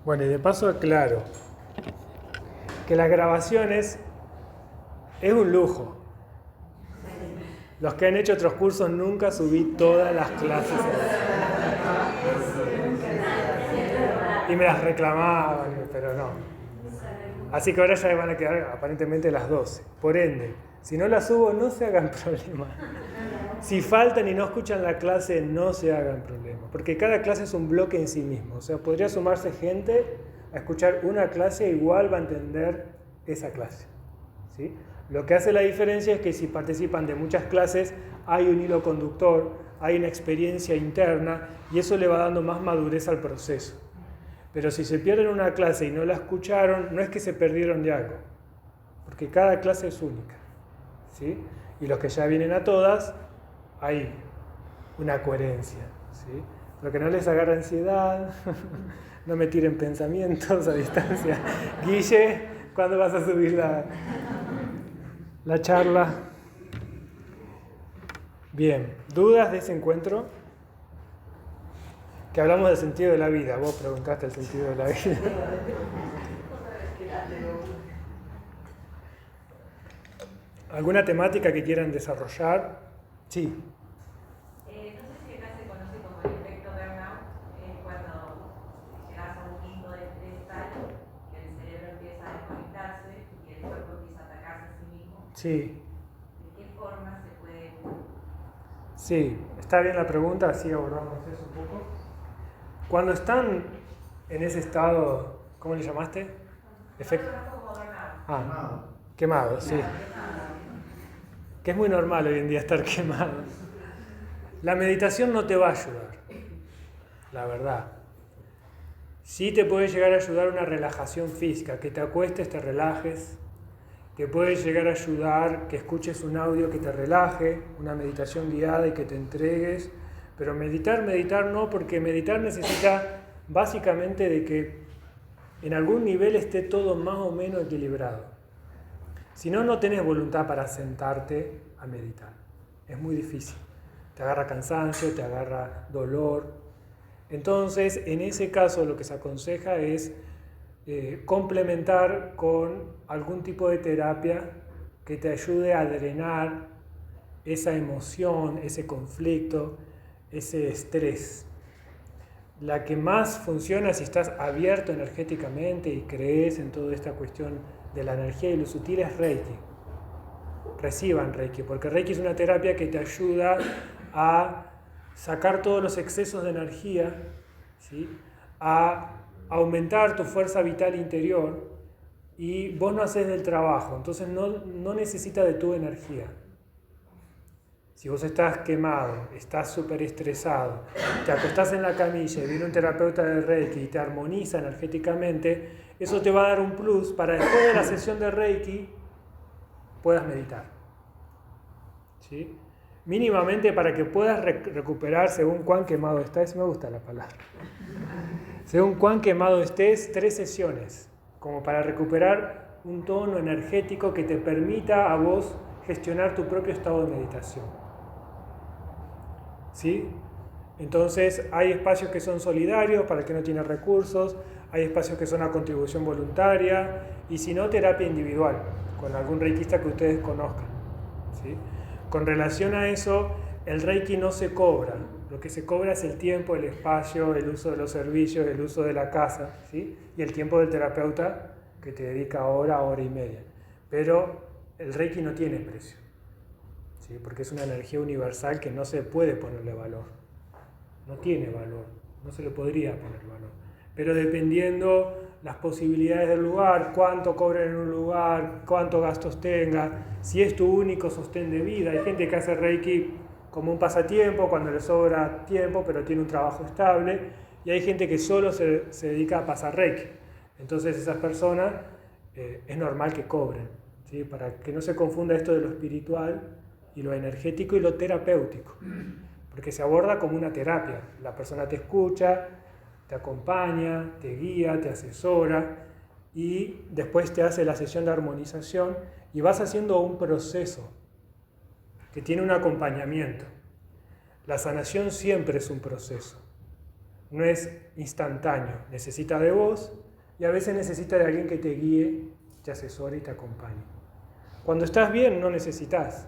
Bueno, y de paso aclaro que las grabaciones es un lujo. Los que han hecho otros cursos nunca subí todas las clases. Y me las reclamaban, pero no. Así que ahora ya van a quedar aparentemente las 12. Por ende, si no las subo, no se hagan problema. Si faltan y no escuchan la clase, no se hagan problema. Porque cada clase es un bloque en sí mismo. O sea, podría sumarse gente a escuchar una clase, igual va a entender esa clase. ¿Sí? Lo que hace la diferencia es que si participan de muchas clases, hay un hilo conductor, hay una experiencia interna y eso le va dando más madurez al proceso. Pero si se pierden una clase y no la escucharon, no es que se perdieron de algo, porque cada clase es única. ¿Sí? Y los que ya vienen a todas, hay una coherencia. ¿Sí? Lo que no les agarra ansiedad, no me tiren pensamientos a distancia. Guille, ¿cuándo vas a subir la charla? Bien, ¿dudas de ese encuentro? Que hablamos del sentido de la vida. Vos preguntaste el sentido de la vida. ¿Alguna temática que quieran desarrollar? Sí. No sé si acá se conoce como el efecto burnout, es cuando llegas a un pico de estrés tal que el cerebro empieza a desconectarse y el cuerpo empieza a atacarse a sí mismo. Sí. ¿De qué forma se puede...? Sí, está bien la pregunta, así abordamos eso un poco. Cuando están en ese estado, ¿cómo le llamaste? Efecto. Quemado, sí. Que es muy normal hoy en día estar quemado. La meditación no te va a ayudar, la verdad. Sí te puede llegar a ayudar una relajación física, que te acuestes, te relajes. Te puede llegar a ayudar que escuches un audio que te relaje, una meditación guiada y que te entregues. Pero meditar no, porque meditar necesita básicamente de que en algún nivel esté todo más o menos equilibrado. Si no, no tenés voluntad para sentarte a meditar. Es muy difícil. Te agarra cansancio, te agarra dolor. Entonces, en ese caso, lo que se aconseja es complementar con algún tipo de terapia que te ayude a drenar esa emoción, ese conflicto, ese estrés. La que más funciona si estás abierto energéticamente y crees en toda esta cuestión de la energía y lo sutil es Reiki. Reciban Reiki, porque Reiki es una terapia que te ayuda a sacar todos los excesos de energía, ¿sí? A aumentar tu fuerza vital interior y vos no haces del trabajo, entonces no necesitas de tu energía. Si vos estás quemado, estás súper estresado, te acostás en la camilla y viene un terapeuta de Reiki y te armoniza energéticamente, eso te va a dar un plus para después de la sesión de Reiki puedas meditar. ¿Sí? Mínimamente para que puedas recuperar según cuán quemado estés, me gusta la palabra, según cuán quemado estés, 3 sesiones, como para recuperar un tono energético que te permita a vos gestionar tu propio estado de meditación. ¿Sí? Entonces hay espacios que son solidarios para el que no tiene recursos, hay espacios que son a contribución voluntaria y si no, terapia individual con algún reikista que ustedes conozcan. ¿Sí? Con relación a eso, el reiki no se cobra, lo que se cobra es el tiempo, el espacio, el uso de los servicios, el uso de la casa, ¿sí? Y el tiempo del terapeuta que te dedica hora y media. Pero el reiki no tiene precio. ¿Sí? Porque es una energía universal que no se puede ponerle valor. No tiene valor, no se le podría poner valor. Pero dependiendo las posibilidades del lugar, cuánto cobren en un lugar, cuántos gastos tenga, si es tu único sostén de vida. Hay gente que hace Reiki como un pasatiempo, cuando le sobra tiempo, pero tiene un trabajo estable. Y hay gente que solo se dedica a pasar Reiki. Entonces esas personas es normal que cobren, ¿sí? Para que no se confunda esto de lo espiritual y lo energético y lo terapéutico, porque se aborda como una terapia. La persona te escucha, te acompaña, te guía, te asesora y después te hace la sesión de armonización y vas haciendo un proceso que tiene un acompañamiento. La sanación siempre es un proceso. no es instantáneo, necesita de vos y a veces necesita de alguien que te guíe, te asesore y te acompañe. Cuando estás bien no necesitas,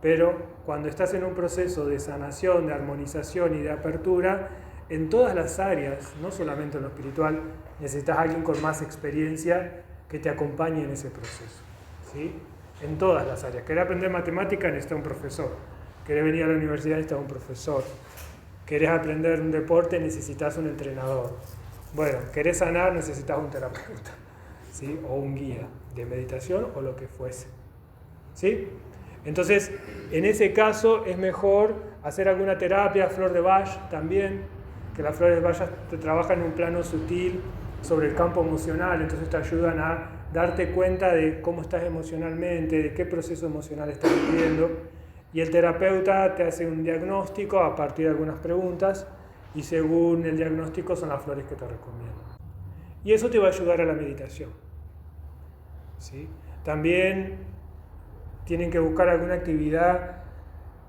pero cuando estás en un proceso de sanación, de armonización y de apertura, en todas las áreas, no solamente en lo espiritual, necesitas a alguien con más experiencia que te acompañe en ese proceso, ¿sí? En todas las áreas. ¿Querés aprender matemática? Necesitas un profesor. ¿Querés venir a la universidad? Necesitas un profesor. ¿Querés aprender un deporte? Necesitas un entrenador. Bueno, ¿querés sanar? Necesitas un terapeuta, ¿sí? O un guía de meditación o lo que fuese, ¿sí? Entonces, en ese caso es mejor hacer alguna terapia, flor de Bach también, que las flores de Bach te trabajan en un plano sutil sobre el campo emocional, entonces te ayudan a darte cuenta de cómo estás emocionalmente, de qué proceso emocional estás viviendo, y el terapeuta te hace un diagnóstico a partir de algunas preguntas, y según el diagnóstico son las flores que te recomiendo. Y eso te va a ayudar a la meditación, ¿sí? También tienen que buscar alguna actividad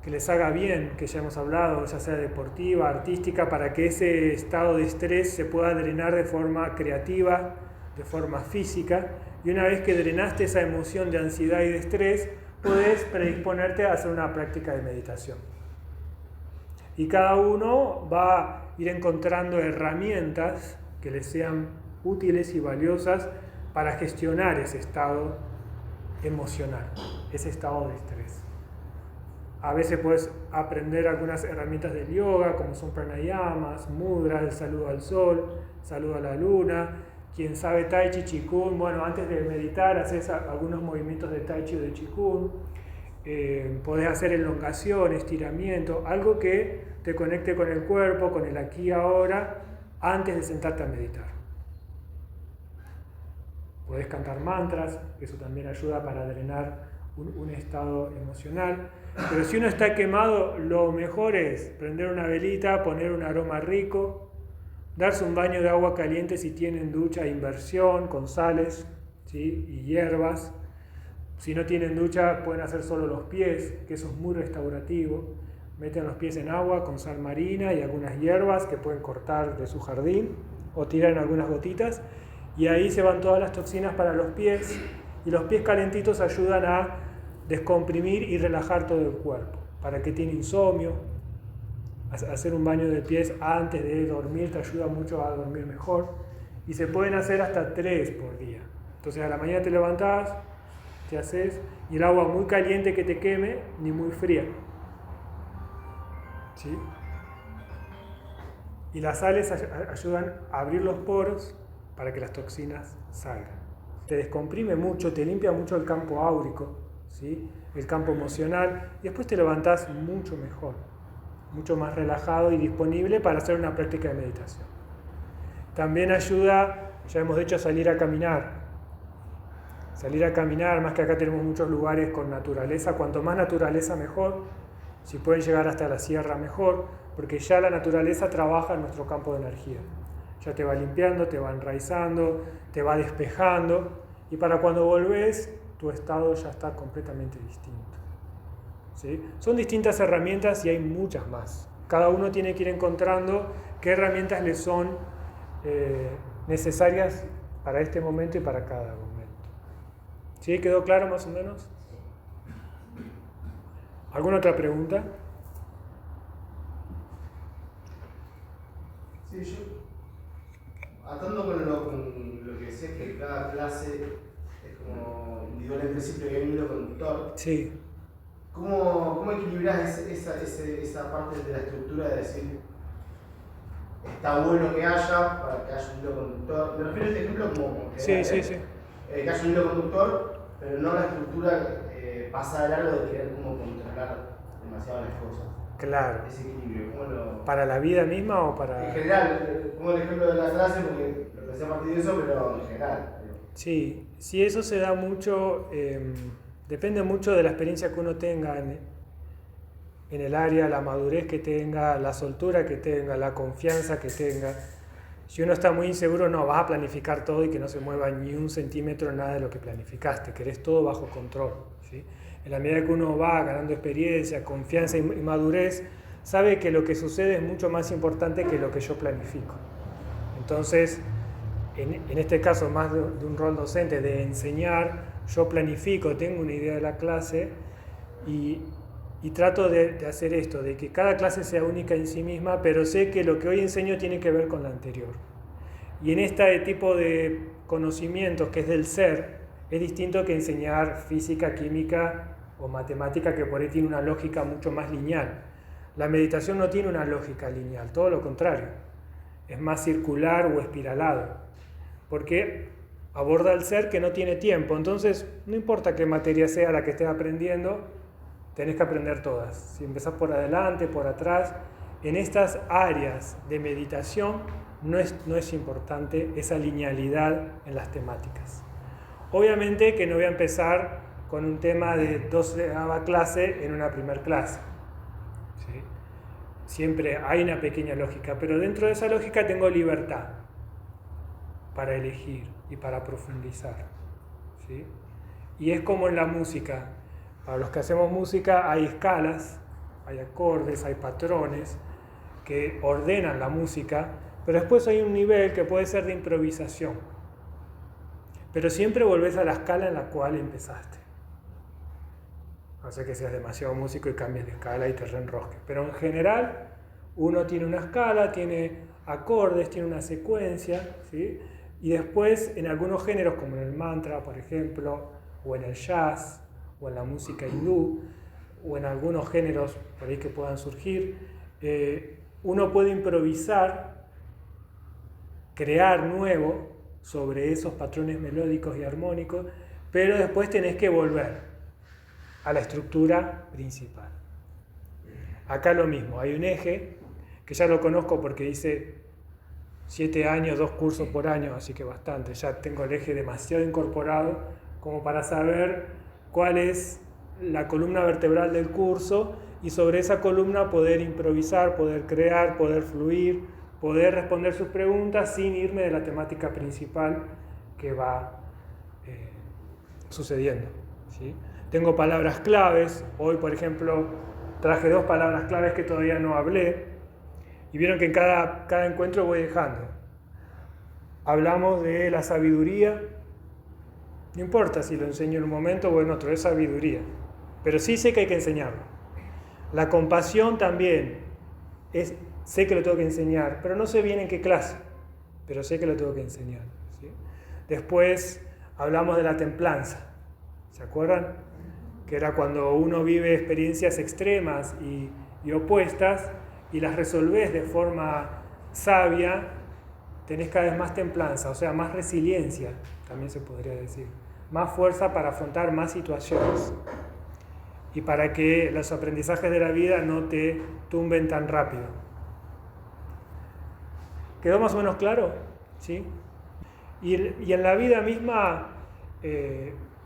que les haga bien, que ya hemos hablado, ya sea deportiva, artística, para que ese estado de estrés se pueda drenar de forma creativa, de forma física, y una vez que drenaste esa emoción de ansiedad y de estrés, podés predisponerte a hacer una práctica de meditación. Y cada uno va a ir encontrando herramientas que les sean útiles y valiosas para gestionar ese estado emocional, ese estado de estrés. A veces puedes aprender algunas herramientas del yoga, como son pranayamas, mudras, el saludo al sol, saludo a la luna. Quien sabe tai chi, qigong, bueno, antes de meditar haces algunos movimientos de tai chi o de qigong. Podés hacer elongación, estiramiento, algo que te conecte con el cuerpo, con el aquí y ahora, antes de sentarte a meditar. Podés cantar mantras, eso también ayuda para drenar un estado emocional. Pero si uno está quemado, lo mejor es prender una velita, poner un aroma rico, darse un baño de agua caliente si tienen ducha, inversión, con sales, ¿sí? Y hierbas. Si no tienen ducha, pueden hacer solo los pies, que eso es muy restaurativo. Meten los pies en agua con sal marina y algunas hierbas que pueden cortar de su jardín o tiran algunas gotitas. Y ahí se van todas las toxinas para los pies, y los pies calentitos ayudan a descomprimir y relajar todo el cuerpo. Para que tiene insomnio, hacer un baño de pies antes de dormir te ayuda mucho a dormir mejor, y se pueden hacer hasta 3 por día. Entonces a la mañana te levantás, te haces, y el agua muy caliente que te queme, ni muy fría, ¿sí? Y las sales ayudan a abrir los poros para que las toxinas salgan. Te descomprime mucho, te limpia mucho el campo áurico, ¿sí? El campo emocional, y después te levantás mucho mejor, mucho más relajado y disponible para hacer una práctica de meditación. También ayuda, ya hemos dicho, a salir a caminar. Salir a caminar, más que acá tenemos muchos lugares con naturaleza, cuanto más naturaleza mejor, si pueden llegar hasta la sierra mejor, porque ya la naturaleza trabaja en nuestro campo de energía. Ya te va limpiando, te va enraizando, te va despejando, y para cuando volvés, tu estado ya está completamente distinto, ¿sí? Son distintas herramientas y hay muchas más. Cada uno tiene que ir encontrando qué herramientas le son necesarias para este momento y para cada momento. ¿Sí? ¿Quedó claro más o menos? ¿Alguna otra pregunta? Sí, yo, atando con lo que decías, que cada clase es como individualmente siempre hay un hilo conductor. Sí. ¿Cómo equilibrás esa parte de la estructura de decir, está bueno que haya, para que haya un hilo conductor? Me refiero a este ejemplo como general, sí. Que haya un hilo conductor, pero no la estructura pasada de largo de querer como controlar demasiado las cosas. Claro. Ese equilibrio, ¿cómo lo...? ¿Para la vida misma o para...? En general, pongo el ejemplo de la clase porque lo pensé a partir de eso, pero en general. Sí, eso se da mucho, depende mucho de la experiencia que uno tenga en el área, la madurez que tenga, la soltura que tenga, la confianza que tenga. Si uno está muy inseguro, no, vas a planificar todo y que no se mueva ni un centímetro nada de lo que planificaste, querés todo bajo control, ¿sí? En la medida que uno va ganando experiencia, confianza y madurez, sabe que lo que sucede es mucho más importante que lo que yo planifico. Entonces, en este caso, más de un rol docente, de enseñar, yo planifico, tengo una idea de la clase y trato de hacer esto, de que cada clase sea única en sí misma, pero sé que lo que hoy enseño tiene que ver con la anterior. Y en este tipo de conocimientos que es del ser, es distinto que enseñar física, química o matemática, que por ahí tiene una lógica mucho más lineal. La meditación no tiene una lógica lineal, todo lo contrario. Es más circular o espiralado, porque aborda el ser que no tiene tiempo. Entonces, no importa qué materia sea la que estés aprendiendo, tenés que aprender todas. Si empezás por adelante, por atrás, en estas áreas de meditación no es importante esa linealidad en las temáticas. Obviamente que no voy a empezar con un tema de 12ª clase en una primer clase. ¿Sí? Siempre hay una pequeña lógica, pero dentro de esa lógica tengo libertad para elegir y para profundizar. ¿Sí? Y es como en la música. Para los que hacemos música hay escalas, hay acordes, hay patrones que ordenan la música, pero después hay un nivel que puede ser de improvisación. Pero siempre volvés a la escala en la cual empezaste. No sé que seas demasiado músico y cambies de escala y te reenrosques. Pero en general, uno tiene una escala, tiene acordes, tiene una secuencia, ¿sí? Y después, en algunos géneros, como en el mantra, por ejemplo, o en el jazz, o en la música hindú, o en algunos géneros por ahí que puedan surgir, uno puede improvisar, crear nuevo sobre esos patrones melódicos y armónicos, pero después tenés que volver a la estructura principal. Acá lo mismo, hay un eje que ya lo conozco porque hice 7 años, 2 cursos por año, así que bastante, ya tengo el eje demasiado incorporado como para saber cuál es la columna vertebral del curso y sobre esa columna poder improvisar, poder crear, poder fluir, poder responder sus preguntas sin irme de la temática principal que va sucediendo. ¿Sí? Tengo palabras claves. Hoy, por ejemplo, traje 2 palabras claves que todavía no hablé. Y vieron que en cada encuentro voy dejando. Hablamos de la sabiduría. No importa si lo enseño en un momento o en otro, es sabiduría. Pero sí sé que hay que enseñarlo. La compasión también. Sé que lo tengo que enseñar, pero no sé bien en qué clase. Pero sé que lo tengo que enseñar. ¿Sí? Después hablamos de la templanza. ¿Se acuerdan? Que era cuando uno vive experiencias extremas y opuestas y las resolvés de forma sabia, tenés cada vez más templanza, o sea, más resiliencia, también se podría decir. Más fuerza para afrontar más situaciones y para que los aprendizajes de la vida no te tumben tan rápido. ¿Quedó más o menos claro? ¿Sí? Y en la vida misma,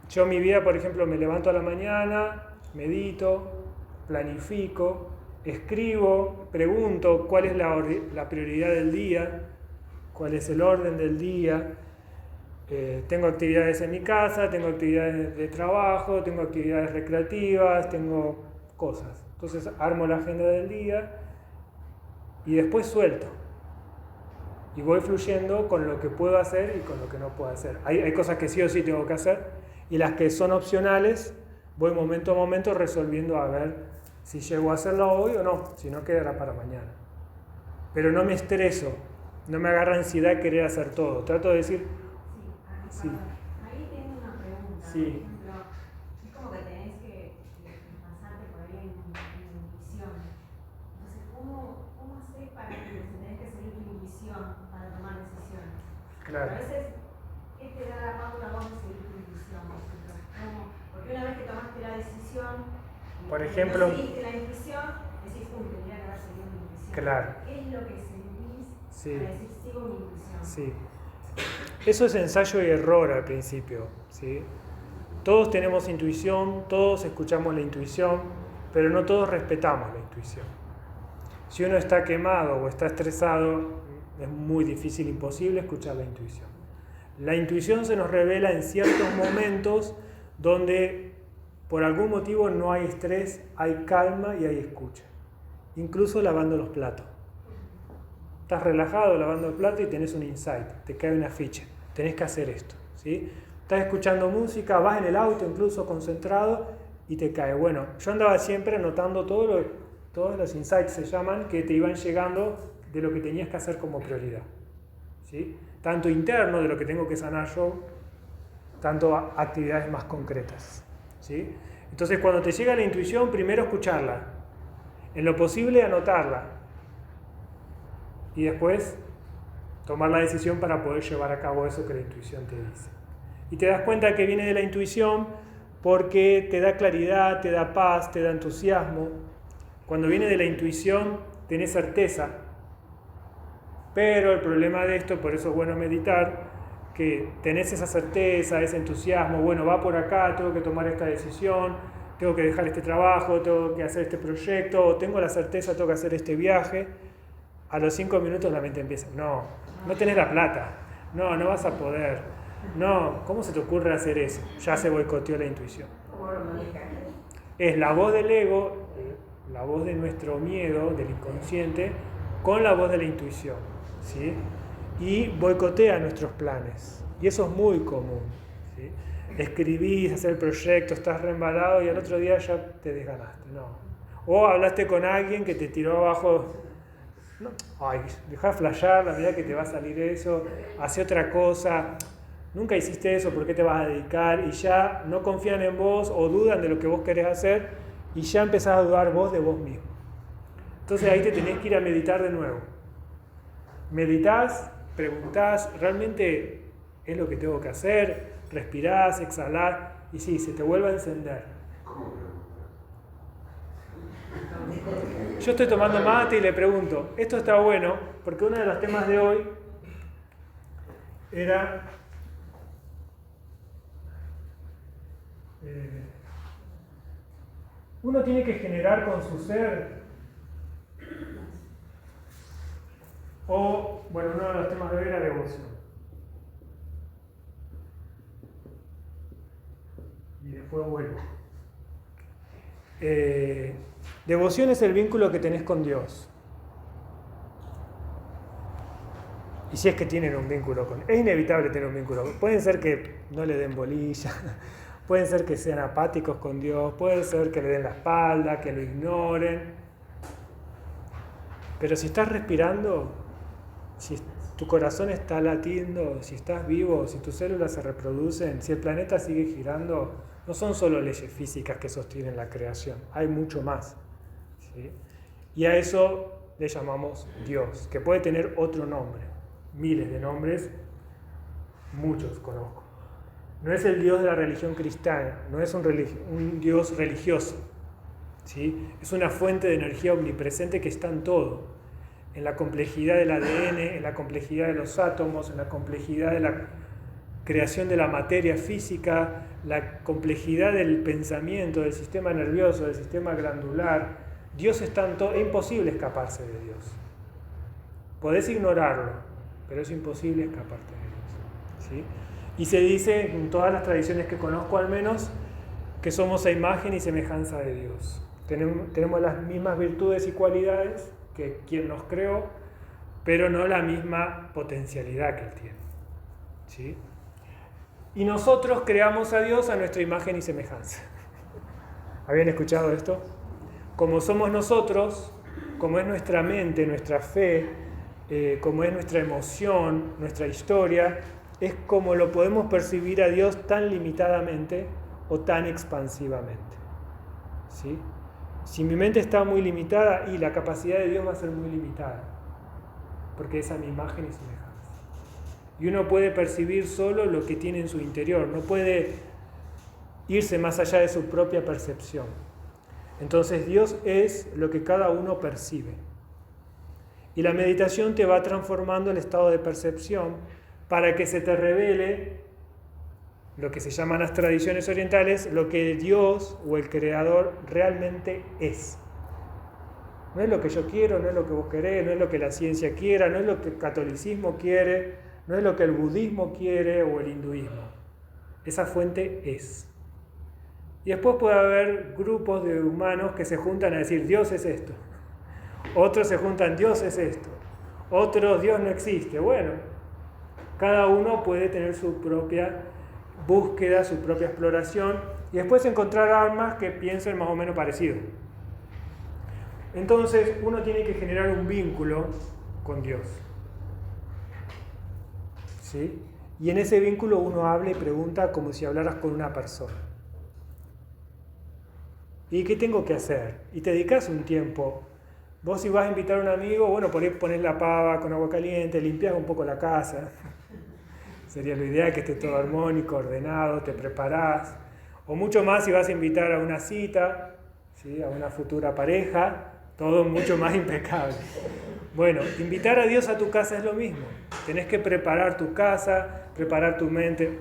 yo mi vida, por ejemplo, me levanto a la mañana, medito, planifico, escribo, pregunto cuál es la prioridad del día, cuál es el orden del día. Tengo actividades en mi casa, tengo actividades de trabajo, tengo actividades recreativas, tengo cosas. Entonces armo la agenda del día y después suelto. Y voy fluyendo con lo que puedo hacer y con lo que no puedo hacer. Hay cosas que sí o sí tengo que hacer y las que son opcionales voy momento a momento resolviendo a ver si llego a hacerlo hoy o no, si no quedará para mañana. Pero no me estreso, no me agarra ansiedad querer hacer todo. Trato de decir... Sí. Ahí tengo una pregunta. Sí. Por ejemplo, es como que tenés que pasarte por ahí en intuición. Entonces, ¿cómo haces para que tenés que seguir tu intuición para tomar decisiones? Claro. A veces, ¿qué te da la pauta vos de seguir tu intuición? Porque una vez que tomaste la decisión, por ejemplo, no seguiste la intuición, decís, tendría que haber seguido mi intuición. Claro. ¿Qué es lo que sentís para decir, sigo mi intuición? Sí. Eso es ensayo y error al principio, ¿sí? Todos tenemos intuición, todos escuchamos la intuición, pero no todos respetamos la intuición. Si uno está quemado o está estresado, es muy difícil, imposible escuchar la intuición. La intuición se nos revela en ciertos momentos donde por algún motivo no hay estrés, hay calma y hay escucha. incluso lavando los platos. Estás relajado lavando el plato y tenés un insight, te cae una ficha, tenés que hacer esto, ¿sí? Estás escuchando música, vas en el auto incluso concentrado y te cae. Bueno, yo andaba siempre anotando todos los insights, se llaman, que te iban llegando de lo que tenías que hacer como prioridad, ¿sí? Tanto interno, de lo que tengo que sanar yo, tanto actividades más concretas, ¿sí? Entonces, cuando te llega la intuición, primero escucharla, en lo posible anotarla, y después tomar la decisión para poder llevar a cabo eso que la intuición te dice. Y te das cuenta que viene de la intuición porque te da claridad, te da paz, te da entusiasmo. Cuando viene de la intuición, tenés certeza. Pero el problema de esto, por eso es bueno meditar, que tenés esa certeza, ese entusiasmo, bueno, va por acá, tengo que tomar esta decisión, tengo que dejar este trabajo, tengo que hacer este proyecto, tengo la certeza, tengo que hacer este viaje. A los 5 minutos la mente empieza, no tenés la plata, no vas a poder, no, ¿cómo se te ocurre hacer eso? Ya se boicoteó la intuición. Es la voz del ego, la voz de nuestro miedo, del inconsciente, con la voz de la intuición, ¿sí? Y boicotea nuestros planes, y eso es muy común, ¿sí? Escribís, hacer proyectos, estás reembalado y al otro día ya te desganaste, no. O hablaste con alguien que te tiró abajo. No, dejá flashear, la verdad que te va a salir eso, hace otra cosa, nunca hiciste eso, ¿por qué te vas a dedicar? Y ya no confían en vos o dudan de lo que vos querés hacer y ya empezás a dudar vos de vos mismo. Entonces ahí te tenés que ir a meditar de nuevo. Meditás, preguntás, ¿realmente es lo que tengo que hacer? Respirás, exhalás y sí, se te vuelve a encender. Yo estoy tomando mate y le pregunto, esto está bueno, porque uno de los temas de hoy era uno tiene que generar con su ser, o, bueno, uno de los temas de hoy era devoción. Y después vuelvo. Devoción es el vínculo que tenés con Dios. Y si es que tienen un vínculo con Él. Es inevitable tener un vínculo. Pueden ser que no le den bolilla, pueden ser que sean apáticos con Dios, puede ser que le den la espalda, que lo ignoren. Pero si estás respirando, si tu corazón está latiendo, si estás vivo, si tus células se reproducen, si el planeta sigue girando, no son solo leyes físicas que sostienen la creación, hay mucho más, ¿sí? Y a eso le llamamos Dios, que puede tener otro nombre, miles de nombres, muchos conozco. No es el Dios de la religión cristiana, no es un Dios religioso, ¿sí? Es una fuente de energía omnipresente que está en todo, en la complejidad del ADN, en la complejidad de los átomos, en la complejidad de la creación de la materia física, la complejidad del pensamiento, del sistema nervioso, del sistema glandular. Dios está en todo, es imposible escaparse de Dios. Podés ignorarlo, pero es imposible escaparte de Dios, ¿sí? Y se dice, en todas las tradiciones que conozco al menos, que somos a imagen y semejanza de Dios. Tenemos las mismas virtudes y cualidades que quien nos creó, pero no la misma potencialidad que Él tiene, ¿sí? Y nosotros creamos a Dios a nuestra imagen y semejanza. ¿Habían escuchado esto? Como somos nosotros, como es nuestra mente, nuestra fe, como es nuestra emoción, nuestra historia, es como lo podemos percibir a Dios tan limitadamente o tan expansivamente, ¿sí? Si mi mente está muy limitada, y la capacidad de Dios va a ser muy limitada, porque es a mi imagen y semejanza. Y uno puede percibir solo lo que tiene en su interior, no puede irse más allá de su propia percepción. Entonces Dios es lo que cada uno percibe. Y la meditación te va transformando el estado de percepción para que se te revele lo que se llaman las tradiciones orientales, lo que Dios o el Creador realmente es. No es lo que yo quiero, no es lo que vos querés, no es lo que la ciencia quiera, no es lo que el catolicismo quiere, no es lo que el budismo quiere o el hinduismo. Esa fuente es. Y después puede haber grupos de humanos que se juntan a decir, Dios es esto. Otros se juntan, Dios es esto. Otros, Dios no existe. Bueno, cada uno puede tener su propia búsqueda, su propia exploración y después encontrar almas que piensen más o menos parecido. Entonces uno tiene que generar un vínculo con Dios. ¿Sí? Y en ese vínculo uno habla y pregunta como si hablaras con una persona. ¿Y qué tengo que hacer? Y te dedicas un tiempo. Vos si vas a invitar a un amigo, bueno, por ahí pones la pava con agua caliente, limpias un poco la casa. Sería lo ideal que esté todo armónico, ordenado, te preparás. O mucho más si vas a invitar a una cita, ¿sí? A una futura pareja, todo mucho más impecable. Bueno, invitar a Dios a tu casa es lo mismo. Tenés que preparar tu casa, preparar tu mente,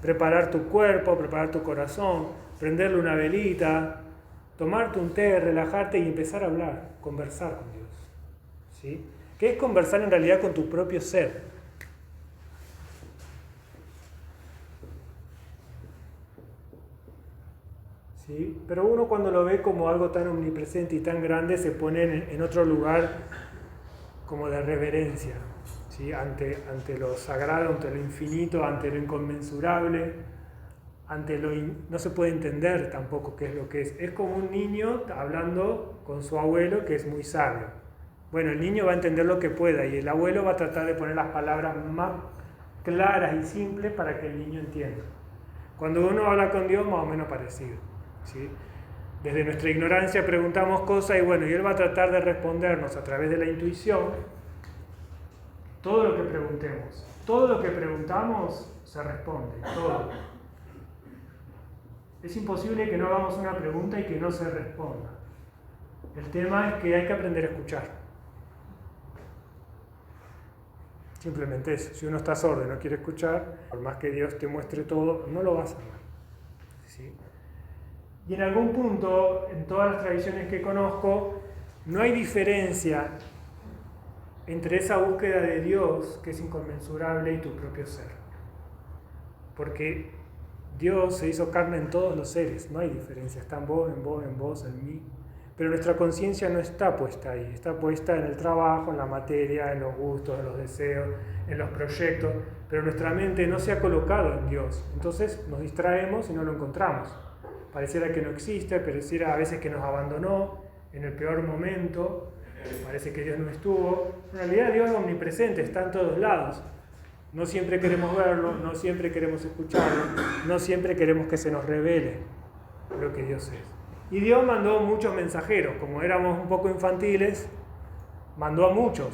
preparar tu cuerpo, preparar tu corazón, prenderle una velita, tomarte un té, relajarte y empezar a hablar, conversar con Dios. ¿Sí? ¿Qué es conversar en realidad con tu propio ser? ¿Sí? Pero uno cuando lo ve como algo tan omnipresente y tan grande se pone en otro lugar como de reverencia, ¿sí? ante lo sagrado, ante lo infinito, ante lo inconmensurable, ante no se puede entender tampoco qué es lo que es. Es como un niño hablando con su abuelo que es muy sabio. Bueno, el niño va a entender lo que pueda y el abuelo va a tratar de poner las palabras más claras y simples para que el niño entienda. Cuando uno habla con Dios, más o menos parecido. ¿Sí? Desde nuestra ignorancia preguntamos cosas y bueno, y Él va a tratar de respondernos a través de la intuición todo lo que preguntemos. Todo lo que preguntamos se responde, todo. Es imposible que no hagamos una pregunta y que no se responda. El tema es que hay que aprender a escuchar. Simplemente eso. Si uno está sordo y no quiere escuchar, por más que Dios te muestre todo, no lo vas a ver. ¿Sí? Y en algún punto, en todas las tradiciones que conozco, no hay diferencia entre esa búsqueda de Dios, que es inconmensurable, y tu propio ser. Porque Dios se hizo carne en todos los seres, no hay diferencia, está en vos, en mí. Pero nuestra conciencia no está puesta ahí, está puesta en el trabajo, en la materia, en los gustos, en los deseos, en los proyectos, pero nuestra mente no se ha colocado en Dios. Entonces nos distraemos y no lo encontramos. Pareciera que no existe, pareciera a veces que nos abandonó en el peor momento, parece que Dios no estuvo. En realidad Dios es omnipresente, está en todos lados. No siempre queremos verlo, no siempre queremos escucharlo, no siempre queremos que se nos revele lo que Dios es. Y Dios mandó muchos mensajeros, como éramos un poco infantiles, mandó a muchos,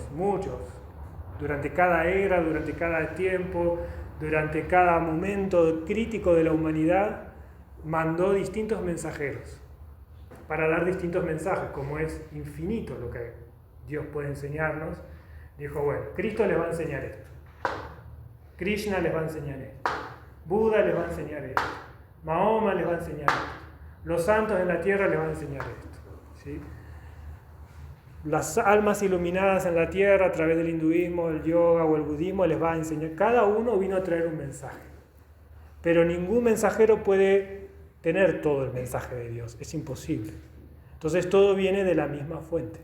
durante cada era, durante cada tiempo, durante cada momento crítico de la humanidad, mandó distintos mensajeros para dar distintos mensajes. Como es infinito lo que Dios puede enseñarnos, dijo, bueno, Cristo les va a enseñar esto, Krishna les va a enseñar esto, Buda les va a enseñar esto, Mahoma les va a enseñar esto, los santos en la tierra les van a enseñar esto. ¿Sí? Las almas iluminadas en la tierra a través del hinduismo, el yoga o el budismo les va a enseñar. Cada uno vino a traer un mensaje, pero ningún mensajero puede tener todo el mensaje de Dios, es imposible. Entonces todo viene de la misma fuente,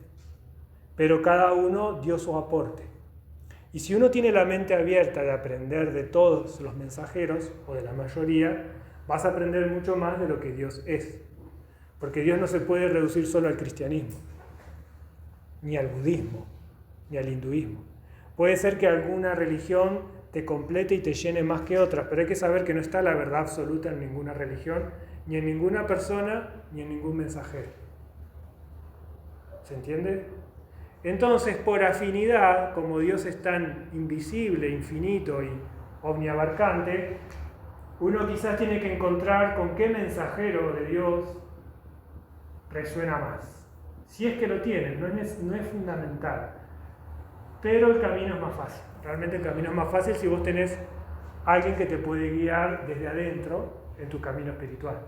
pero cada uno dio su aporte. Y si uno tiene la mente abierta de aprender de todos los mensajeros, o de la mayoría, vas a aprender mucho más de lo que Dios es. Porque Dios no se puede reducir solo al cristianismo, ni al budismo, ni al hinduismo. Puede ser que alguna religión te complete y te llene más que otras, pero hay que saber que no está la verdad absoluta en ninguna religión, ni en ninguna persona, ni en ningún mensajero. ¿Se entiende? Entonces, por afinidad, como Dios es tan invisible, infinito y omniabarcante, uno quizás tiene que encontrar con qué mensajero de Dios resuena más. Si es que lo tiene, no es fundamental. Pero el camino es más fácil. Realmente el camino es más fácil si vos tenés alguien que te puede guiar desde adentro en tu camino espiritual.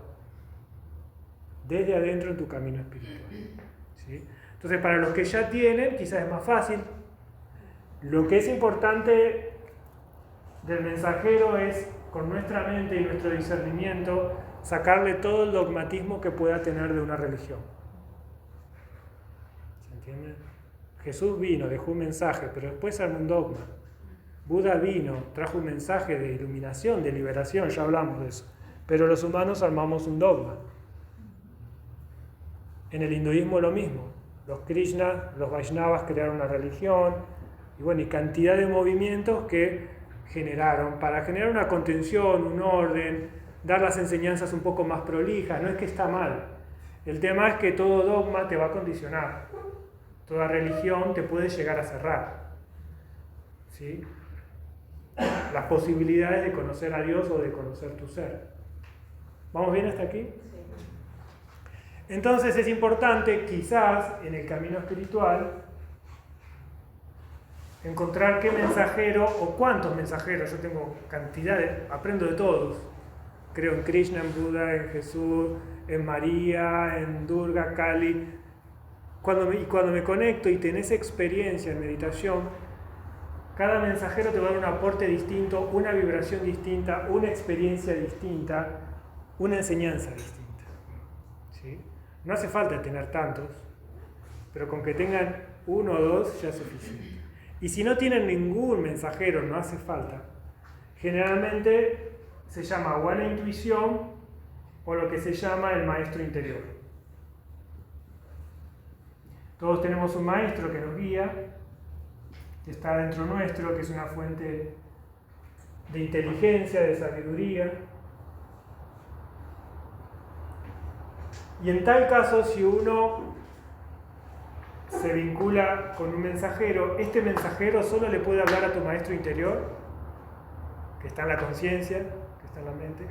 Desde adentro en tu camino espiritual. ¿Sí? Entonces, para los que ya tienen, quizás es más fácil. Lo que es importante del mensajero es, con nuestra mente y nuestro discernimiento, sacarle todo el dogmatismo que pueda tener de una religión. ¿Se ¿entienden? Jesús vino, dejó un mensaje, pero después armó un dogma. Buda vino, trajo un mensaje de iluminación, de liberación, ya hablamos de eso. Pero los humanos armamos un dogma. En el hinduismo lo mismo. Los Krishnas, los Vaishnavas crearon una religión, y bueno, y cantidad de movimientos que generaron para generar una contención, un orden, dar las enseñanzas un poco más prolijas. No es que está mal. El tema es que todo dogma te va a condicionar. Toda religión te puede llegar a cerrar. ¿Sí? Las posibilidades de conocer a Dios o de conocer tu ser. ¿Vamos bien hasta aquí? Entonces es importante, quizás, en el camino espiritual, encontrar qué mensajero o cuántos mensajeros. Yo tengo cantidades, aprendo de todos. Creo en Krishna, en Buda, en Jesús, en María, en Durga, Kali. Cuando me conecto y tenés experiencia en meditación, cada mensajero te va a dar un aporte distinto, una vibración distinta, una experiencia distinta, una enseñanza distinta. ¿Sí? No hace falta tener tantos, pero con que tengan uno o dos ya es suficiente. Y si no tienen ningún mensajero, no hace falta. Generalmente se llama o la intuición o lo que se llama el maestro interior. Todos tenemos un maestro que nos guía, que está dentro nuestro, que es una fuente de inteligencia, de sabiduría. Y en tal caso, si uno se vincula con un mensajero, este mensajero solo le puede hablar a tu maestro interior, que está en la conciencia, que está en la mente,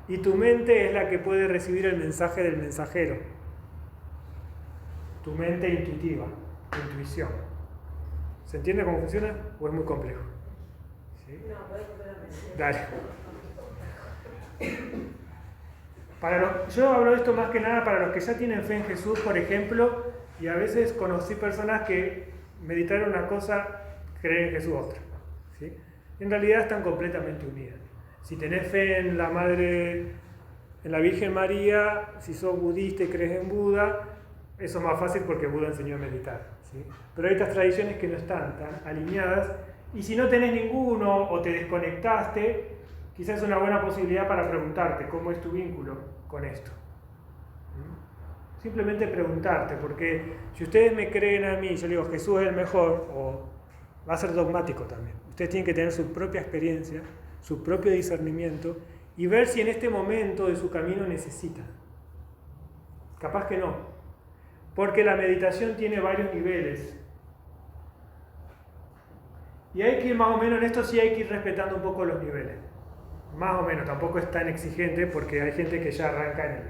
y tu mente es la que puede recibir el mensaje del mensajero. Tu mente intuitiva, tu intuición. ¿Se entiende cómo funciona o es muy complejo? ¿Sí? No, puedes completamente. Dale. Yo hablo de esto más que nada para los que ya tienen fe en Jesús, por ejemplo, y a veces conocí personas que meditaron una cosa, creen en Jesús otra. ¿Sí? En realidad están completamente unidas. Si tenés fe en la Madre, en la Virgen María, si sos budista y crees en Buda, eso es más fácil porque Buda enseñó a meditar. ¿Sí? Pero hay estas tradiciones que no están tan alineadas, y si no tenés ninguno o te desconectaste, quizás es una buena posibilidad para preguntarte cómo es tu vínculo con esto. Simplemente preguntarte, porque si ustedes me creen a mí, yo digo Jesús es el mejor, o va a ser dogmático también. Ustedes tienen que tener su propia experiencia, su propio discernimiento, y ver si en este momento de su camino necesitan. Capaz que no, porque la meditación tiene varios niveles. Y hay que ir más o menos, en esto sí hay que ir respetando un poco los niveles. Más o menos, tampoco es tan exigente porque hay gente que ya arranca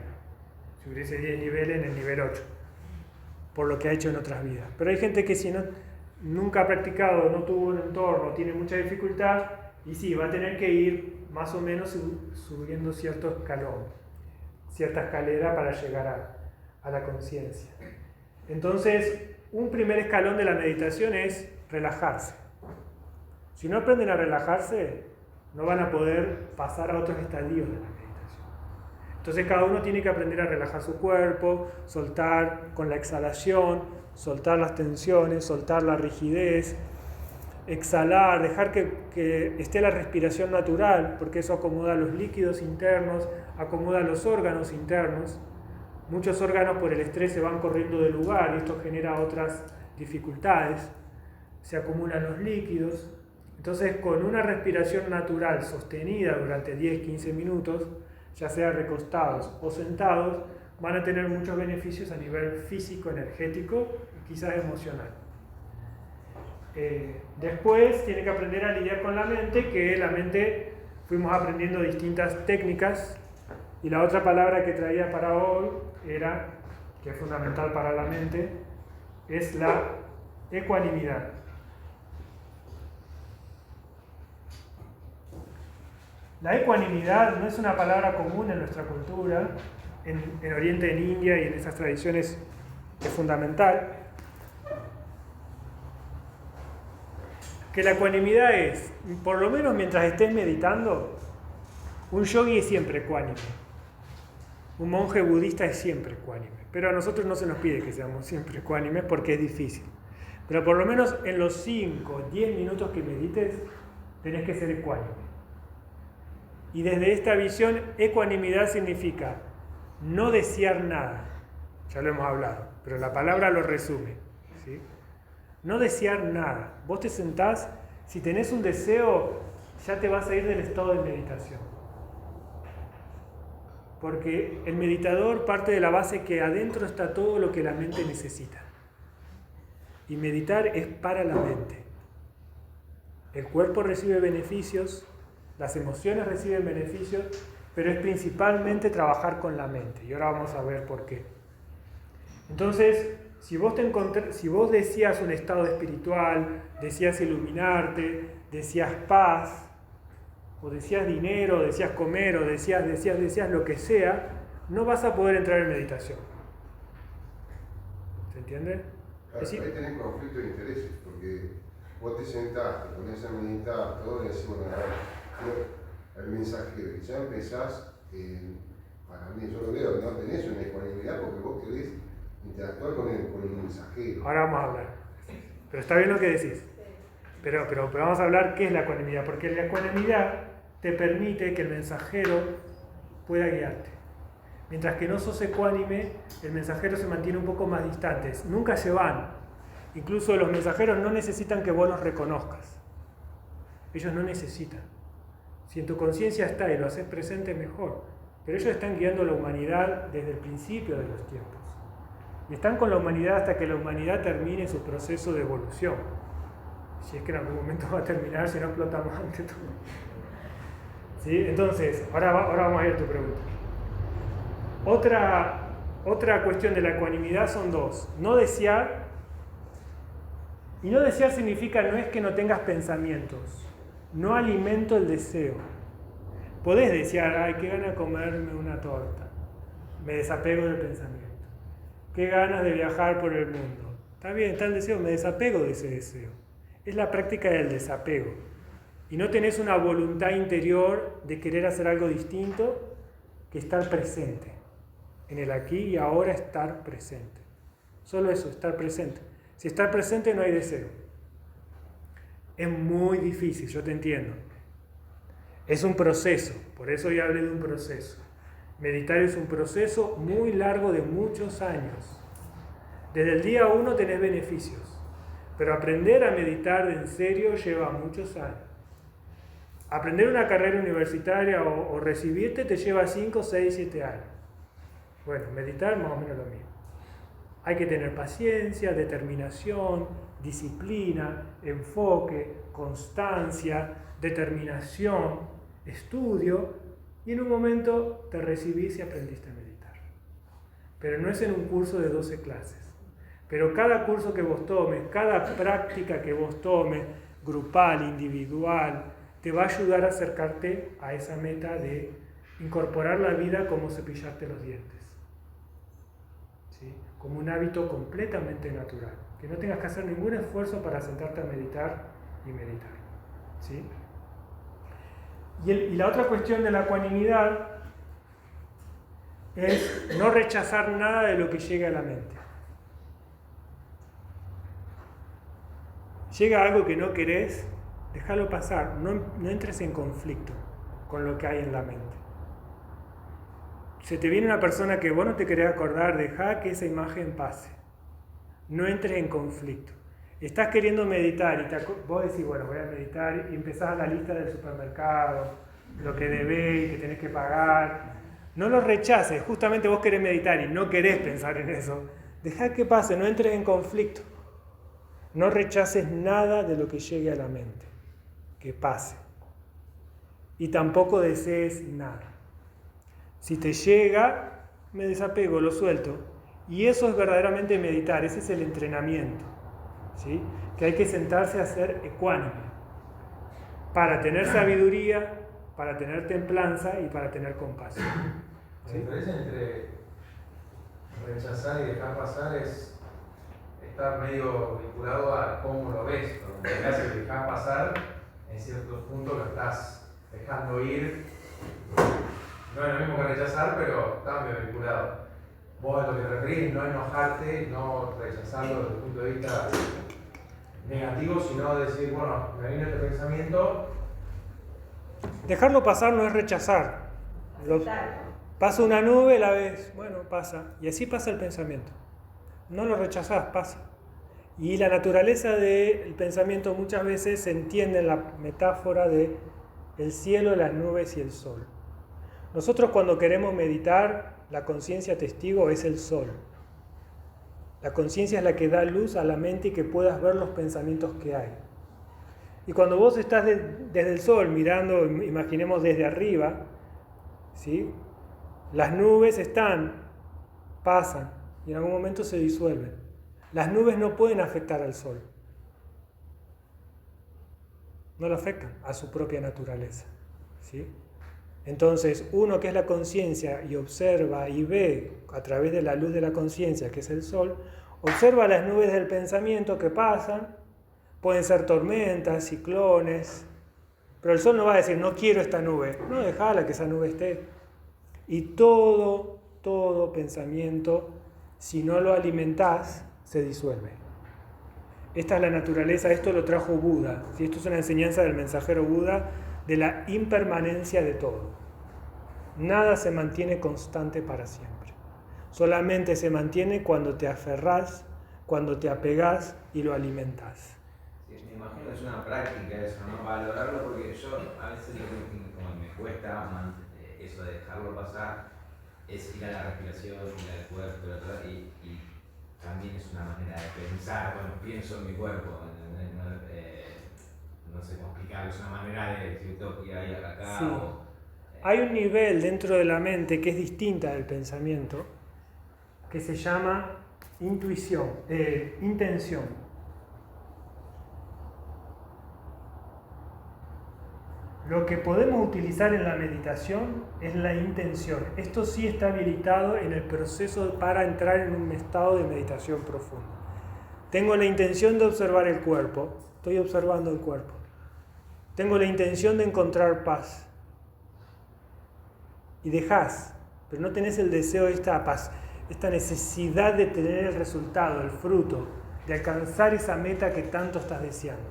si hubiese 10 niveles, en el nivel 8, por lo que ha hecho en otras vidas. Pero hay gente que si nunca ha practicado, no tuvo un entorno, tiene mucha dificultad, y sí, va a tener que ir más o menos subiendo cierto escalón, cierta escalera para llegar a la conciencia. Entonces, un primer escalón de la meditación es relajarse. Si no aprenden a relajarse, no van a poder pasar a otros estadios de la meditación. Entonces cada uno tiene que aprender a relajar su cuerpo, soltar con la exhalación, soltar las tensiones, soltar la rigidez, exhalar, dejar que esté la respiración natural, porque eso acomoda los líquidos internos, acomoda los órganos internos. Muchos órganos por el estrés se van corriendo del lugar y esto genera otras dificultades. Se acumulan los líquidos. Entonces, con una respiración natural sostenida durante 10-15 minutos, ya sea recostados o sentados, van a tener muchos beneficios a nivel físico, energético y quizás emocional. Después tiene que aprender a lidiar con la mente, que la mente fuimos aprendiendo distintas técnicas, y la otra palabra que traía para hoy era, que es fundamental para la mente, es la ecuanimidad. La ecuanimidad no es una palabra común en nuestra cultura, en Oriente, en India y en esas tradiciones es fundamental. Que la ecuanimidad es, por lo menos mientras estés meditando, un yogi es siempre ecuánime. Un monje budista es siempre ecuánime, pero a nosotros no se nos pide que seamos siempre ecuánimes porque es difícil. Pero por lo menos en los 5, 10 minutos que medites, tenés que ser ecuánime. Y desde esta visión, ecuanimidad significa no desear nada. Ya lo hemos hablado, pero la palabra lo resume, ¿sí? No desear nada. Vos te sentás, si tenés un deseo, ya te vas a ir del estado de meditación. Porque el meditador parte de la base que adentro está todo lo que la mente necesita. Y meditar es para la mente. El cuerpo recibe beneficios, las emociones reciben beneficios, pero es principalmente trabajar con la mente. Y ahora vamos a ver por qué. Entonces, si vos deseas un estado espiritual, deseas iluminarte, deseas paz, o deseas dinero, o deseas comer, o deseas lo que sea, no vas a poder entrar en meditación. ¿Se entiende? Claro, ahí tenés conflicto de intereses, porque vos te sentás, te pones a meditar, todo, y decís, bueno, el mensajero, y ya empezás, para mí, yo lo veo, no tenés una ecuanimidad porque vos querés interactuar con el mensajero. Ahora vamos a hablar. Pero está bien lo que decís. Pero vamos a hablar qué es la ecuanimidad, porque la ecuanimidad te permite que el mensajero pueda guiarte. Mientras que no sos ecuánime, el mensajero se mantiene un poco más distante. Nunca se van. Incluso los mensajeros no necesitan que vos los reconozcas. Ellos no necesitan. Si en tu conciencia está y lo haces presente, mejor. Pero ellos están guiando a la humanidad desde el principio de los tiempos. Y están con la humanidad hasta que la humanidad termine su proceso de evolución. Si es que en algún momento va a terminar, si no explotamos antes todo. ¿Sí? Entonces, ahora vamos a ir a tu pregunta. Otra cuestión de la ecuanimidad son dos. No desear. Y no desear significa, no es que no tengas pensamientos. No alimento el deseo. Podés desear, ay, qué gana comerme una torta. Me desapego del pensamiento. Qué ganas de viajar por el mundo. Está bien, está el deseo, me desapego de ese deseo. Es la práctica del desapego. Y no tenés una voluntad interior de querer hacer algo distinto que estar presente. En el aquí y ahora estar presente. Solo eso, estar presente. Si estar presente no hay deseo. Es muy difícil, yo te entiendo. Es un proceso, por eso ya hablé de un proceso. Meditar es un proceso muy largo de muchos años. Desde el día 1 tenés beneficios, pero aprender a meditar en serio lleva muchos años. Aprender una carrera universitaria o recibirte te lleva 5, 6, 7 años. Bueno, meditar más o menos lo mismo. Hay que tener paciencia, determinación, disciplina, enfoque, constancia, determinación, estudio, y en un momento te recibís y aprendiste a meditar. Pero no es en un curso de 12 clases. Pero cada curso que vos tomes, cada práctica que vos tomes, grupal, individual, te va a ayudar a acercarte a esa meta de incorporar la vida como cepillarte los dientes. ¿Sí? Como un hábito completamente natural. Que no tengas que hacer ningún esfuerzo para sentarte a meditar y meditar. ¿Sí? Y la otra cuestión de la ecuanimidad es no rechazar nada de lo que llega a la mente. Llega algo que no querés, déjalo pasar, no entres en conflicto con lo que hay en la mente. Se te viene una persona que vos no te querés acordar, dejá que esa imagen pase. No entres en conflicto. Estás queriendo meditar y vos decís, bueno, voy a meditar y empezás la lista del supermercado, lo que debés, que tenés que pagar. No lo rechaces, justamente vos querés meditar y no querés pensar en eso. Dejá que pase, no entres en conflicto. No rechaces nada de lo que llegue a la mente, que pase. Y tampoco desees nada. Si te llega, me desapego, lo suelto. Y eso es verdaderamente meditar, ese es el entrenamiento. ¿Sí? Que hay que sentarse a ser ecuánime para tener sabiduría, para tener templanza y para tener compasión. ¿Sí? La diferencia entre rechazar y dejar pasar es estar medio vinculado a cómo lo ves. Lo que hace dejar pasar, en ciertos puntos lo estás dejando ir no es lo mismo que rechazar, pero está medio vinculado. Vos lo que te referís, no enojarte, no rechazarlo desde el punto de vista negativo, sino decir, bueno, me viene este pensamiento. Dejarlo pasar no es rechazar. Pasa una nube, la ves, bueno, pasa. Y así pasa el pensamiento. No lo rechazás, pasa. Y la naturaleza del pensamiento muchas veces se entiende en la metáfora de el cielo, las nubes y el sol. Nosotros cuando queremos meditar, la conciencia testigo es el sol. La conciencia es la que da luz a la mente y que puedas ver los pensamientos que hay. Y cuando vos estás desde el sol mirando, imaginemos desde arriba, ¿sí? Las nubes pasan y en algún momento se disuelven. Las nubes no pueden afectar al sol. No lo afectan a su propia naturaleza, ¿sí? Entonces, uno que es la conciencia y observa y ve a través de la luz de la conciencia, que es el sol, observa las nubes del pensamiento que pasan, pueden ser tormentas, ciclones, pero el sol no va a decir, no quiero esta nube, no, dejala que esa nube esté. Y todo pensamiento, si no lo alimentás, se disuelve. Esta es la naturaleza, esto lo trajo Buda, ¿sí? Esto es una enseñanza del mensajero Buda, de la impermanencia de todo. Nada se mantiene constante para siempre. Solamente se mantiene cuando te aferrás, cuando te apegás y lo alimentás. Sí, me imagino que es una práctica eso, ¿no? Valorarlo, porque yo a veces lo que como me cuesta eso de dejarlo pasar es ir a la respiración, ir al cuerpo, y también es una manera de pensar, bueno, pienso en mi cuerpo, no sé cómo explicarlo, es una manera de decir tengo que ir ahí acá. Sí. Hay un nivel dentro de la mente que es distinta del pensamiento, que se llama intención. Lo que podemos utilizar en la meditación es la intención. Esto sí está habilitado en el proceso para entrar en un estado de meditación profunda. Tengo la intención de observar el cuerpo, estoy observando el cuerpo. Tengo la intención de encontrar paz. Y dejás, pero no tenés el deseo de esta paz, esta necesidad de tener el resultado, el fruto, de alcanzar esa meta que tanto estás deseando.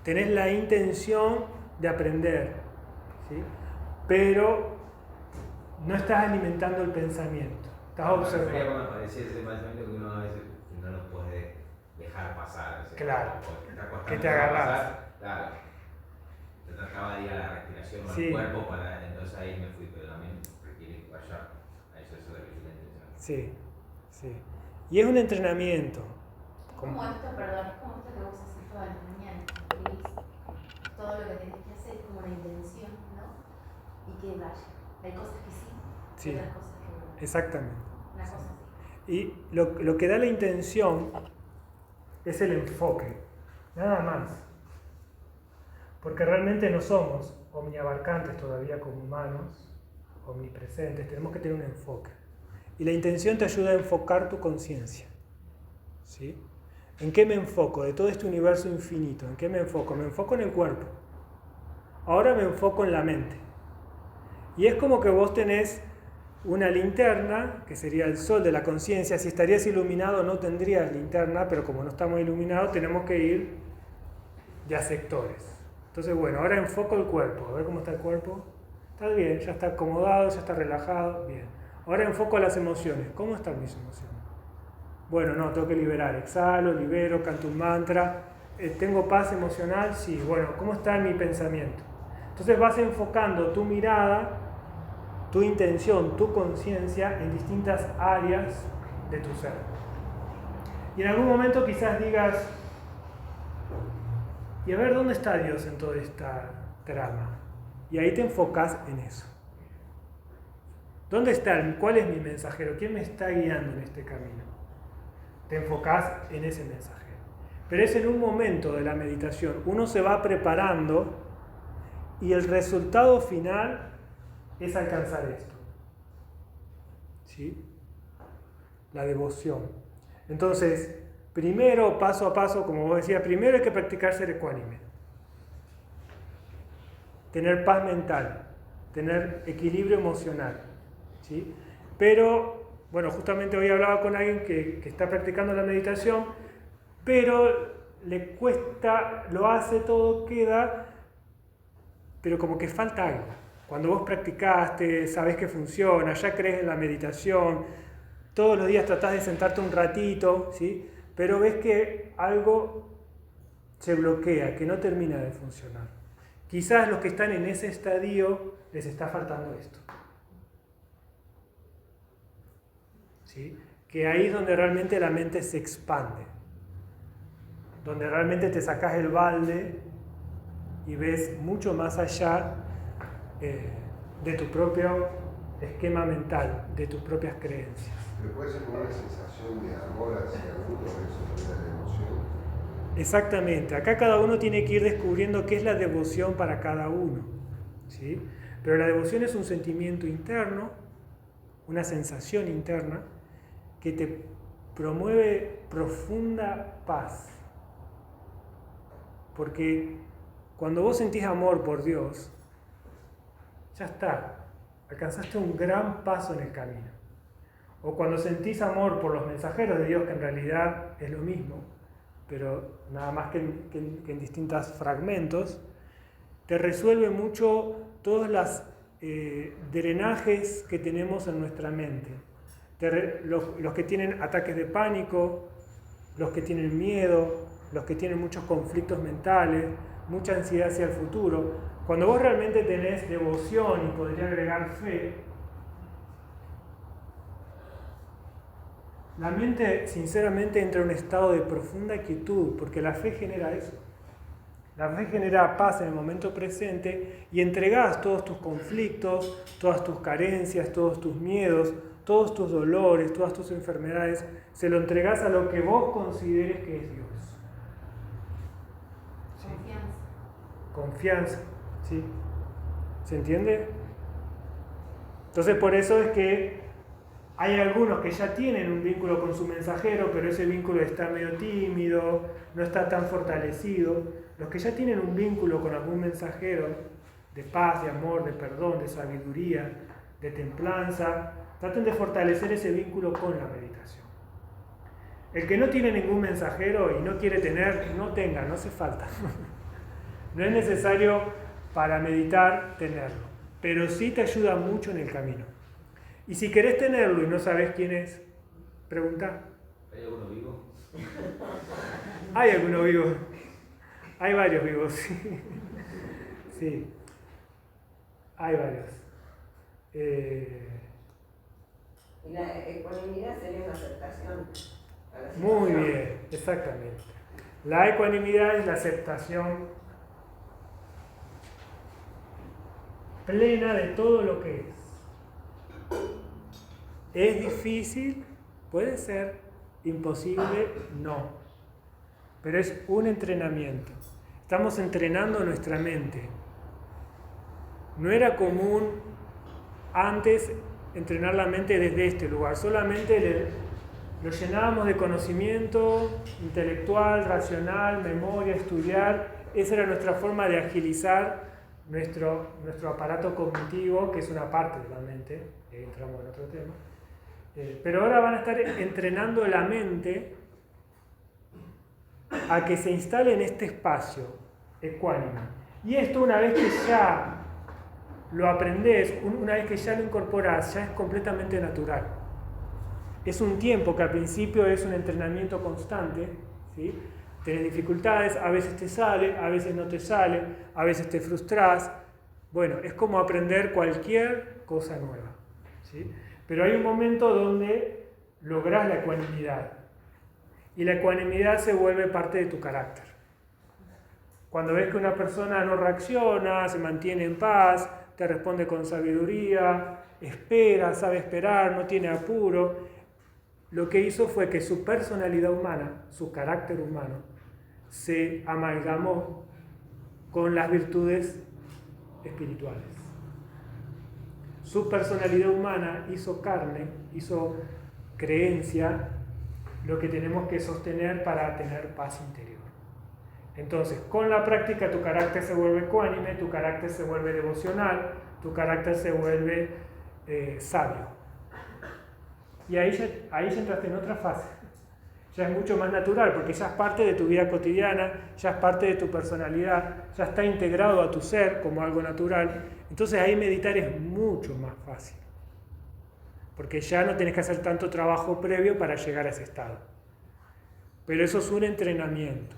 Tenés la intención de aprender, ¿sí? Pero no estás alimentando el pensamiento, estás observando. Cuando aparece ese pensamiento que uno a veces no lo puede dejar pasar. Claro, que te dejar agarrás. pasar, claro. Te trataba de ir a la respiración o Sí. al cuerpo, entonces ahí me fui, pero también requiere que vaya a eso de la intención. Sí, sí. Y es un entrenamiento. Como esto, perdón, es como esto que vos haces todas las mañanas, escribís todo lo que tenés que hacer, como una intención, ¿no? Y que vaya. Hay cosas que sí, Sí, otras cosas que no. exactamente. Una cosa así. Y lo que da la intención es el enfoque, nada más. Porque realmente no somos omniabarcantes todavía como humanos, omnipresentes, tenemos que tener un enfoque. Y la intención te ayuda a enfocar tu conciencia, ¿sí? ¿En qué me enfoco? De todo este universo infinito, ¿en qué me enfoco? Me enfoco en el cuerpo. Ahora me enfoco en la mente. Y es como que vos tenés una linterna, que sería el sol de la conciencia. Si estarías iluminado no tendrías linterna, pero como no estamos iluminados tenemos que ir de a sectores. Entonces, bueno, ahora enfoco el cuerpo. A ver cómo está el cuerpo. Está bien, ya está acomodado, ya está relajado. Bien. Ahora enfoco las emociones. ¿Cómo están mis emociones? Bueno, no, tengo que liberar. Exhalo, libero, canto un mantra. ¿Tengo paz emocional? Sí. Bueno, ¿cómo está mi pensamiento? Entonces vas enfocando tu mirada, tu intención, tu conciencia en distintas áreas de tu ser. Y en algún momento quizás digas, y a ver, ¿dónde está Dios en toda esta trama? Y ahí te enfocas en eso. ¿Dónde está? ¿Cuál es mi mensajero? ¿Quién me está guiando en este camino? Te enfocas en ese mensajero. Pero es en un momento de la meditación. Uno se va preparando y el resultado final es alcanzar esto. ¿Sí? La devoción. Entonces, primero, paso a paso, como vos decías, primero hay que practicar ser ecuánime. Tener paz mental. tener equilibrio emocional, ¿sí? Pero, bueno, justamente hoy hablaba con alguien que está practicando la meditación, pero le cuesta, lo hace, todo queda, pero como que falta algo. Cuando vos practicaste, sabés que funciona, ya crees en la meditación, todos los días tratás de sentarte un ratito, ¿sí? Pero ves que algo se bloquea, que no termina de funcionar. Quizás los que están en ese estadio les está faltando esto. ¿Sí? Que ahí es donde realmente la mente se expande, donde realmente te sacás el balde y ves mucho más allá de tu propio esquema mental, de tus propias creencias. Pero puede ser como una sensación de amor hacia uno, eso también la emoción. Exactamente, acá cada uno tiene que ir descubriendo qué es la devoción para cada uno, ¿sí? Pero la devoción es un sentimiento interno, una sensación interna que te promueve profunda paz. Porque cuando vos sentís amor por Dios, ya está, alcanzaste un gran paso en el camino. O cuando sentís amor por los mensajeros de Dios, que en realidad es lo mismo, pero nada más que en distintos fragmentos, te resuelve mucho todos los drenajes que tenemos en nuestra mente. Los que tienen ataques de pánico, los que tienen miedo, los que tienen muchos conflictos mentales, mucha ansiedad hacia el futuro. Cuando vos realmente tenés devoción y podría agregar fe, la mente sinceramente entra en un estado de profunda quietud, porque la fe genera eso. La fe genera paz en el momento presente y entregás todos tus conflictos, todas tus carencias, todos tus miedos, todos tus dolores, todas tus enfermedades, se lo entregás a lo que vos consideres que es Dios. ¿Sí? Confianza, ¿sí? ¿Se entiende? Entonces por eso es que hay algunos que ya tienen un vínculo con su mensajero, pero ese vínculo está medio tímido, no está tan fortalecido. Los que ya tienen un vínculo con algún mensajero de paz, de amor, de perdón, de sabiduría, de templanza, traten de fortalecer ese vínculo con la meditación. El que no tiene ningún mensajero y no quiere tener, no tenga, no hace falta. No es necesario para meditar tenerlo, pero sí te ayuda mucho en el camino. Y si querés tenerlo y no sabes quién es, pregunta. ¿Hay alguno vivo? Hay alguno vivo. Hay varios vivos, sí. Sí. Hay varios. Y la ecuanimidad sería una aceptación. Muy bien, exactamente. La ecuanimidad es la aceptación plena de todo lo que es. ¿Es difícil? Puede ser. Imposible, no. Pero es un entrenamiento. Estamos entrenando nuestra mente. No era común antes entrenar la mente desde este lugar. Solamente lo llenábamos de conocimiento intelectual, racional, memoria, estudiar. Esa era nuestra forma de agilizar nuestro aparato cognitivo, que es una parte de la mente. Entramos en otro tema. Pero ahora van a estar entrenando la mente a que se instale en este espacio ecuánime. Y esto, una vez que ya lo aprendés, una vez que ya lo incorporás, ya es completamente natural. Es un tiempo que al principio es un entrenamiento constante, ¿sí? Tenés dificultades, a veces te sale, a veces no te sale, a veces te frustrás. Bueno, es como aprender cualquier cosa nueva, ¿sí? Pero hay un momento donde lográs la ecuanimidad. Y la ecuanimidad se vuelve parte de tu carácter. Cuando ves que una persona no reacciona, se mantiene en paz, te responde con sabiduría, espera, sabe esperar, no tiene apuro, lo que hizo fue que su personalidad humana, su carácter humano, se amalgamó con las virtudes espirituales. Su personalidad humana hizo carne, hizo creencia, lo que tenemos que sostener para tener paz interior. Entonces, con la práctica tu carácter se vuelve ecuánime, tu carácter se vuelve devocional, tu carácter se vuelve sabio. Y ahí ya entraste en otra fase. Ya es mucho más natural, porque ya es parte de tu vida cotidiana, ya es parte de tu personalidad, ya está integrado a tu ser como algo natural. Entonces ahí meditar es mucho más fácil, porque ya no tenés que hacer tanto trabajo previo para llegar a ese estado. Pero eso es un entrenamiento.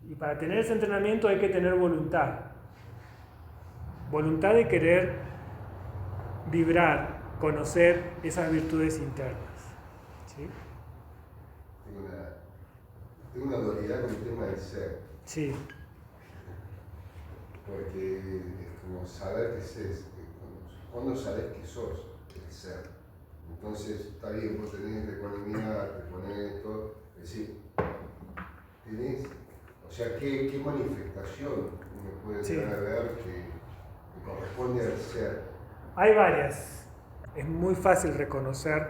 Y para tener ese entrenamiento hay que tener voluntad. Voluntad de querer vibrar, conocer esas virtudes internas. ¿Sí? Tengo una dualidad con el tema del ser. Sí. Porque es como saber qué es. Cuando sabes que sos el ser. Entonces, está bien, vos tenés ecuanimidad, te pones esto, es decir, tenés, o sea, ¿qué manifestación uno puede llegar a ver que corresponde al ser? Hay varias. Es muy fácil reconocer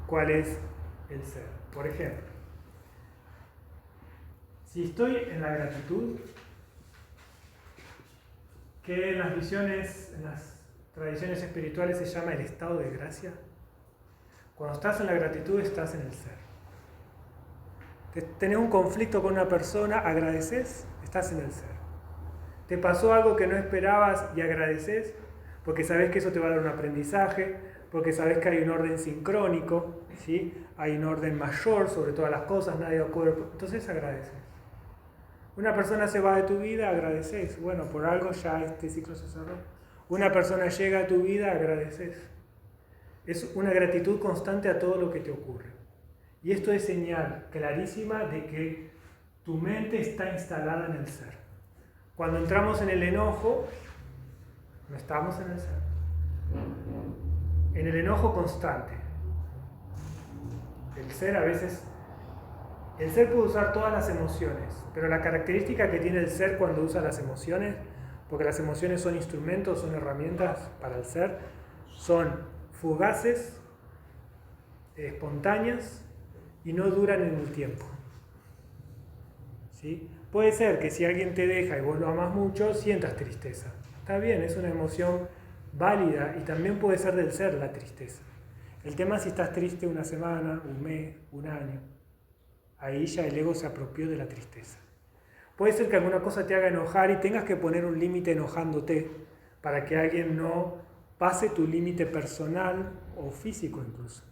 cuál es el ser. Por ejemplo, si estoy en la gratitud, que en las visiones, en las tradiciones espirituales se llama el estado de gracia. Cuando estás en la gratitud estás en el ser. Tenés un conflicto con una persona, agradeces, estás en el ser. Te pasó algo que no esperabas y agradeces, porque sabes que eso te va a dar un aprendizaje, porque sabes que hay un orden sincrónico, ¿sí? Hay un orden mayor sobre todas las cosas, nadie ocurre, entonces agradeces. Una persona se va de tu vida, agradeces, bueno, por algo ya este ciclo se cerró. Una persona llega a tu vida, agradeces. Es una gratitud constante a todo lo que te ocurre. Y esto es señal clarísima de que tu mente está instalada en el ser. Cuando entramos en el enojo, no estamos en el ser. En el enojo constante. El ser a veces... El ser puede usar todas las emociones, pero la característica que tiene el ser cuando usa las emociones, porque las emociones son instrumentos, son herramientas para el ser, son fugaces, espontáneas y no duran en el tiempo. ¿Sí? Puede ser que si alguien te deja y vos lo amás mucho, sientas tristeza. Está bien, es una emoción válida y también puede ser del ser la tristeza. El tema es si estás triste una semana, un mes, un año. Ahí ya el ego se apropió de la tristeza. Puede ser que alguna cosa te haga enojar y tengas que poner un límite enojándote para que alguien no pase tu límite personal o físico incluso.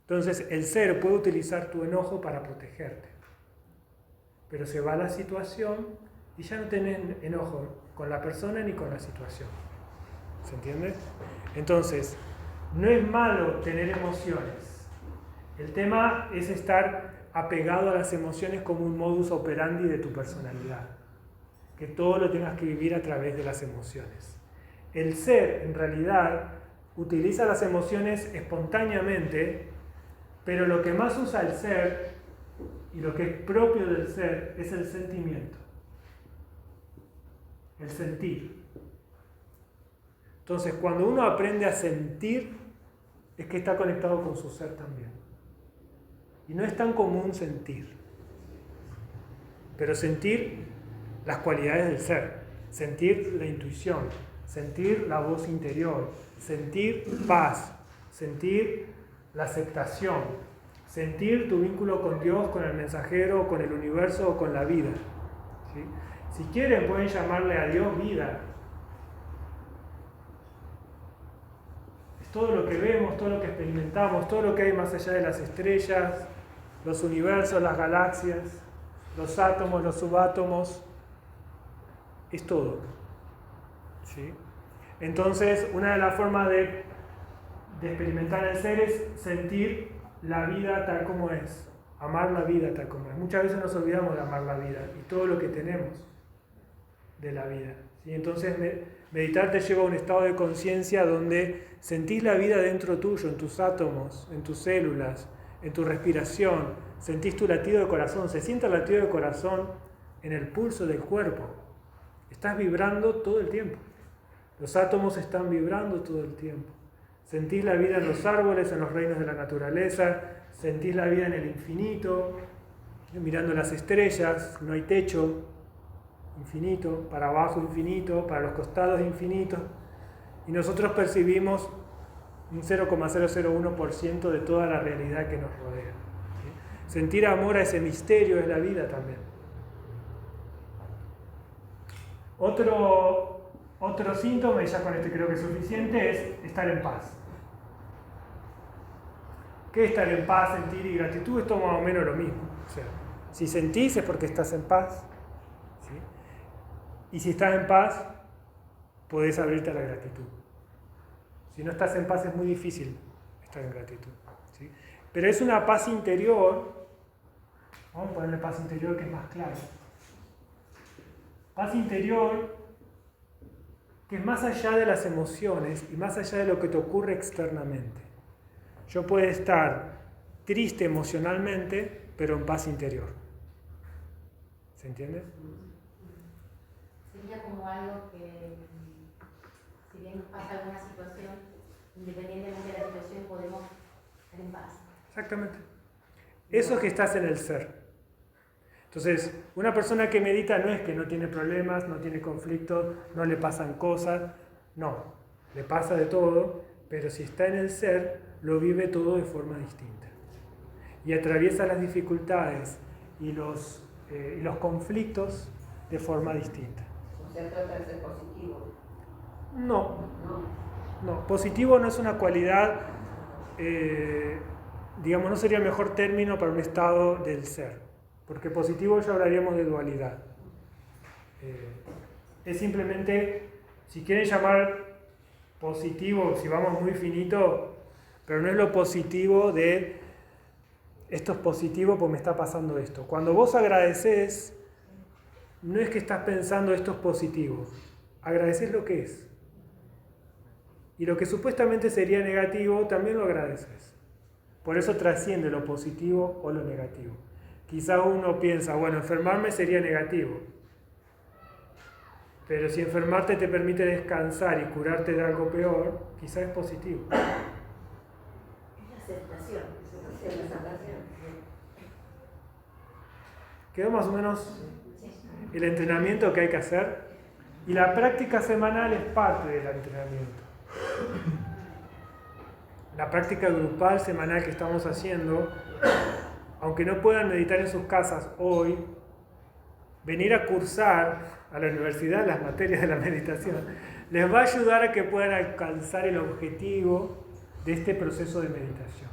Entonces el ser puede utilizar tu enojo para protegerte. Pero se va la situación y ya no tenés enojo con la persona ni con la situación. ¿Se entiende? Entonces, no es malo tener emociones. El tema es estar apegado a las emociones como un modus operandi de tu personalidad. Que todo lo tengas que vivir a través de las emociones. El ser, en realidad, utiliza las emociones espontáneamente, pero lo que más usa el ser, y lo que es propio del ser, es el sentimiento. El sentir. Entonces, cuando uno aprende a sentir, es que está conectado con su ser también. Y no es tan común sentir. Pero sentir las cualidades del ser, sentir la intuición, sentir la voz interior, sentir paz, sentir la aceptación, sentir tu vínculo con Dios, con el mensajero, con el universo o con la vida. ¿Sí? Si quieren pueden llamarle a Dios vida. Es todo lo que vemos, todo lo que experimentamos, todo lo que hay más allá de las estrellas, los universos, las galaxias, los átomos, los subátomos. Es todo. ¿Sí? Entonces, una de las formas de experimentar el ser es sentir la vida tal como es, amar la vida tal como es. Muchas veces nos olvidamos de amar la vida y todo lo que tenemos de la vida. ¿Sí? Entonces, meditar te lleva a un estado de conciencia donde sentís la vida dentro tuyo, en tus átomos, en tus células, en tu respiración, sentís tu latido de corazón, se siente el latido de corazón en el pulso del cuerpo. Estás vibrando todo el tiempo. Los átomos están vibrando todo el tiempo. Sentís la vida en los árboles, en los reinos de la naturaleza, sentís la vida en el infinito, mirando las estrellas, no hay techo, infinito, para abajo infinito, para los costados infinito. Y nosotros percibimos un 0,001% de toda la realidad que nos rodea. ¿Sí? Sentir amor a ese misterio es la vida también. Otro síntoma, y ya con este creo que es suficiente, es estar en paz. ¿Qué es estar en paz, sentir y gratitud? Es todo más o menos lo mismo. O sea, si sentís es porque estás en paz. ¿Sí? Y si estás en paz, podés abrirte a la gratitud. Si no estás en paz es muy difícil estar en gratitud. ¿Sí? Pero es una paz interior. Vamos a ponerle paz interior que es más claro. Paz interior que es más allá de las emociones y más allá de lo que te ocurre externamente. Yo puedo estar triste emocionalmente, pero en paz interior. ¿Se entiende? Sería como algo que, si bien nos pasa alguna situación, independientemente de la situación, podemos estar en paz. Exactamente. Eso es que estás en el ser. Entonces, una persona que medita no es que no tiene problemas, no tiene conflictos, no le pasan cosas. No, le pasa de todo, pero si está en el ser, lo vive todo de forma distinta. Y atraviesa las dificultades y los conflictos de forma distinta. O sea, trata de ser positivo. No. No. No, positivo no es una cualidad, digamos, no sería el mejor término para un estado del ser, porque positivo ya hablaríamos de dualidad. Es simplemente, si quieren llamar positivo, si vamos muy finito, pero no es lo positivo de esto es positivo porque me está pasando esto. Cuando vos agradeces, no es que estás pensando esto es positivo, agradeces lo que es. Y lo que supuestamente sería negativo, también lo agradeces. Por eso trasciende lo positivo o lo negativo. Quizás uno piensa, bueno, enfermarme sería negativo. Pero si enfermarte te permite descansar y curarte de algo peor, quizás es positivo. Es la aceptación. Es la aceptación. Quedó más o menos el entrenamiento que hay que hacer. Y la práctica semanal es parte del entrenamiento. La práctica grupal semanal que estamos haciendo, aunque no puedan meditar en sus casas hoy, venir a cursar a la universidad las materias de la meditación les va a ayudar a que puedan alcanzar el objetivo de este proceso de meditación.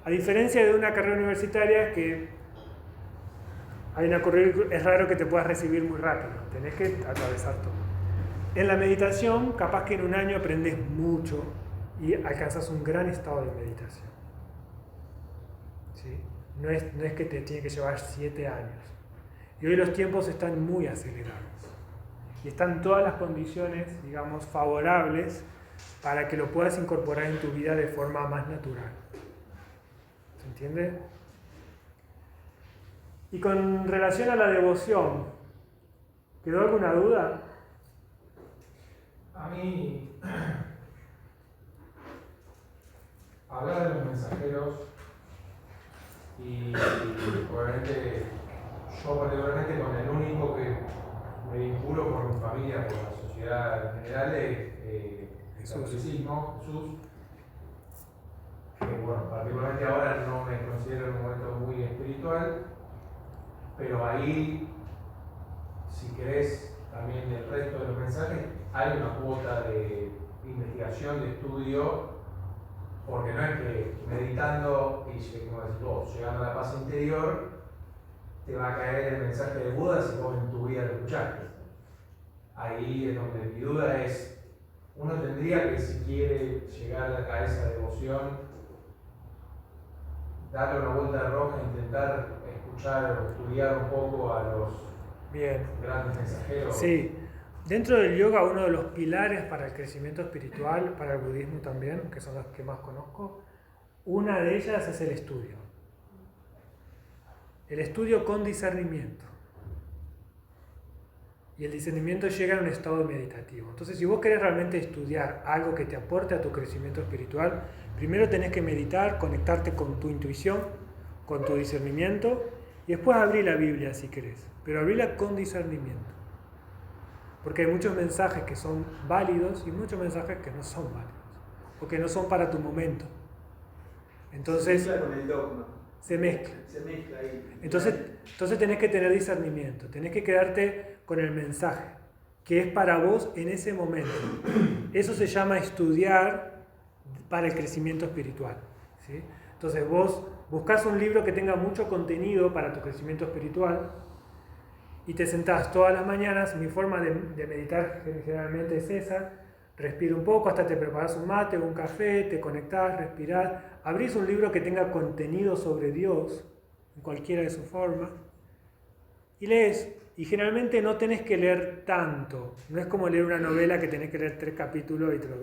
A diferencia de una carrera universitaria que es raro que te puedas recibir muy rápido, tenés que atravesar todo. En la meditación, capaz que en un año aprendes mucho y alcanzas un gran estado de meditación. ¿Sí? No es que te tiene que llevar 7 años. Y hoy los tiempos están muy acelerados. Y están todas las condiciones, digamos, favorables para que lo puedas incorporar en tu vida de forma más natural. ¿Se entiende? Y con relación a la devoción, ¿quedó alguna duda? A mí, hablar de los mensajeros y obviamente yo particularmente con el único que me vinculo por mi familia, por la sociedad en general, es el catolicismo, Jesús. Que bueno, particularmente ahora no me considero en un momento muy espiritual, pero ahí, si querés, también el resto de los mensajes, hay una cuota de investigación, de estudio, porque no es que meditando y, como decís vos, llegando a la paz interior, te va a caer el mensaje de Buda si vos en tu vida lo escuchaste. Ahí es donde mi duda es, uno tendría que, si quiere llegar a esa devoción, darle una vuelta de rosca, intentar escuchar o estudiar un poco a los grandes mensajeros. Sí, dentro del yoga uno de los pilares para el crecimiento espiritual, para el budismo también, que son las que más conozco, una de ellas es el estudio. El estudio con discernimiento. Y el discernimiento llega a un estado meditativo. Entonces, si vos querés realmente estudiar algo que te aporte a tu crecimiento espiritual, primero tenés que meditar, conectarte con tu intuición, con tu discernimiento, y después abrir la Biblia si querés, pero abrirla con discernimiento. Porque hay muchos mensajes que son válidos y muchos mensajes que no son válidos, o que no son para tu momento. Entonces, se mezcla con el dogma. Se mezcla. Se mezcla ahí. Entonces tenés que tener discernimiento, tenés que quedarte con el mensaje, que es para vos en ese momento. Eso se llama estudiar para el crecimiento espiritual, ¿sí? Entonces vos buscás un libro que tenga mucho contenido para tu crecimiento espiritual y te sentás todas las mañanas. Mi forma de meditar generalmente es esa. Respira un poco, hasta te preparas un mate o un café, te conectás, respirás, abrís un libro que tenga contenido sobre Dios, en cualquiera de sus formas, y lees. Y generalmente no tenés que leer tanto, no es como leer una novela que tenés que leer 3 capítulos y te lo...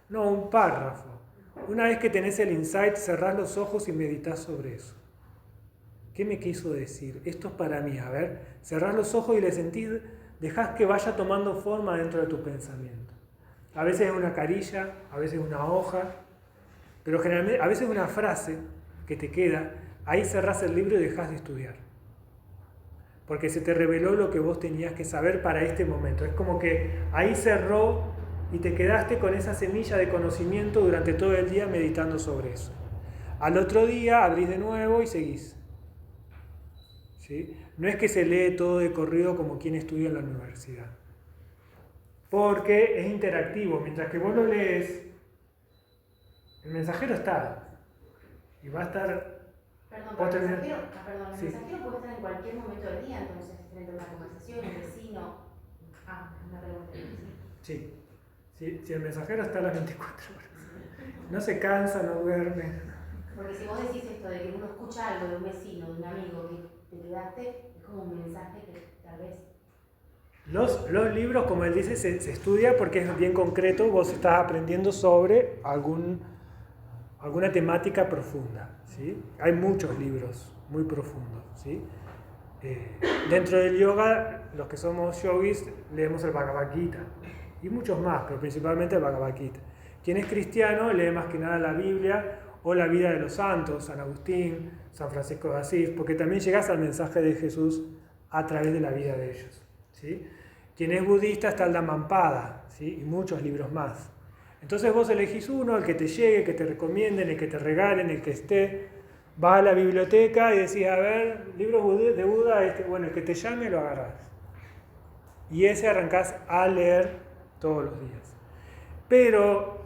No, un párrafo. Una vez que tenés el insight, cerrás los ojos y meditas sobre eso. ¿Qué me quiso decir? Esto es para mí. A ver, cerrás los ojos y le sentís, dejás que vaya tomando forma dentro de tu pensamiento. A veces es una carilla, a veces es una hoja, pero generalmente, a veces es una frase que te queda. Ahí cerrás el libro y dejás de estudiar. Porque se te reveló lo que vos tenías que saber para este momento. Es como que ahí cerró y te quedaste con esa semilla de conocimiento durante todo el día meditando sobre eso. Al otro día abrís de nuevo y seguís. ¿Sí? No es que se lee todo de corrido como quien estudia en la universidad. Porque es interactivo. Mientras que vos lo lees, el mensajero está. Y va a estar... Perdón, pero el mensajero, el Sí. mensajero puede estar en cualquier momento del día, entonces, frente a una conversación, un vecino. Una pregunta. Sí. Si el mensajero está a las 24 horas. No se cansa, no duerme. Porque si vos decís esto de que uno escucha algo de un vecino, de un amigo, que te quedaste, es como un mensaje que tal vez... Los libros, como él dice, se estudia porque es bien concreto. Vos estás aprendiendo sobre alguna temática profunda, ¿sí? Hay muchos libros muy profundos, ¿sí? Dentro del yoga, los que somos yogis, leemos el Bhagavad Gita y muchos más, pero principalmente el Bhagavad Gita. Quien es cristiano lee más que nada la Biblia o la vida de los santos, San Agustín, San Francisco de Asís, porque también llegas al mensaje de Jesús a través de la vida de ellos, ¿sí? Quien es budista está el Dhammapada, ¿sí? Y muchos libros más. Entonces vos elegís uno, el que te llegue, que te recomienden, el que te regalen, el que esté. Vas a la biblioteca y decís, a ver, libro de Buda, bueno, el que te llame lo agarrás. Y ese arrancás a leer todos los días. Pero,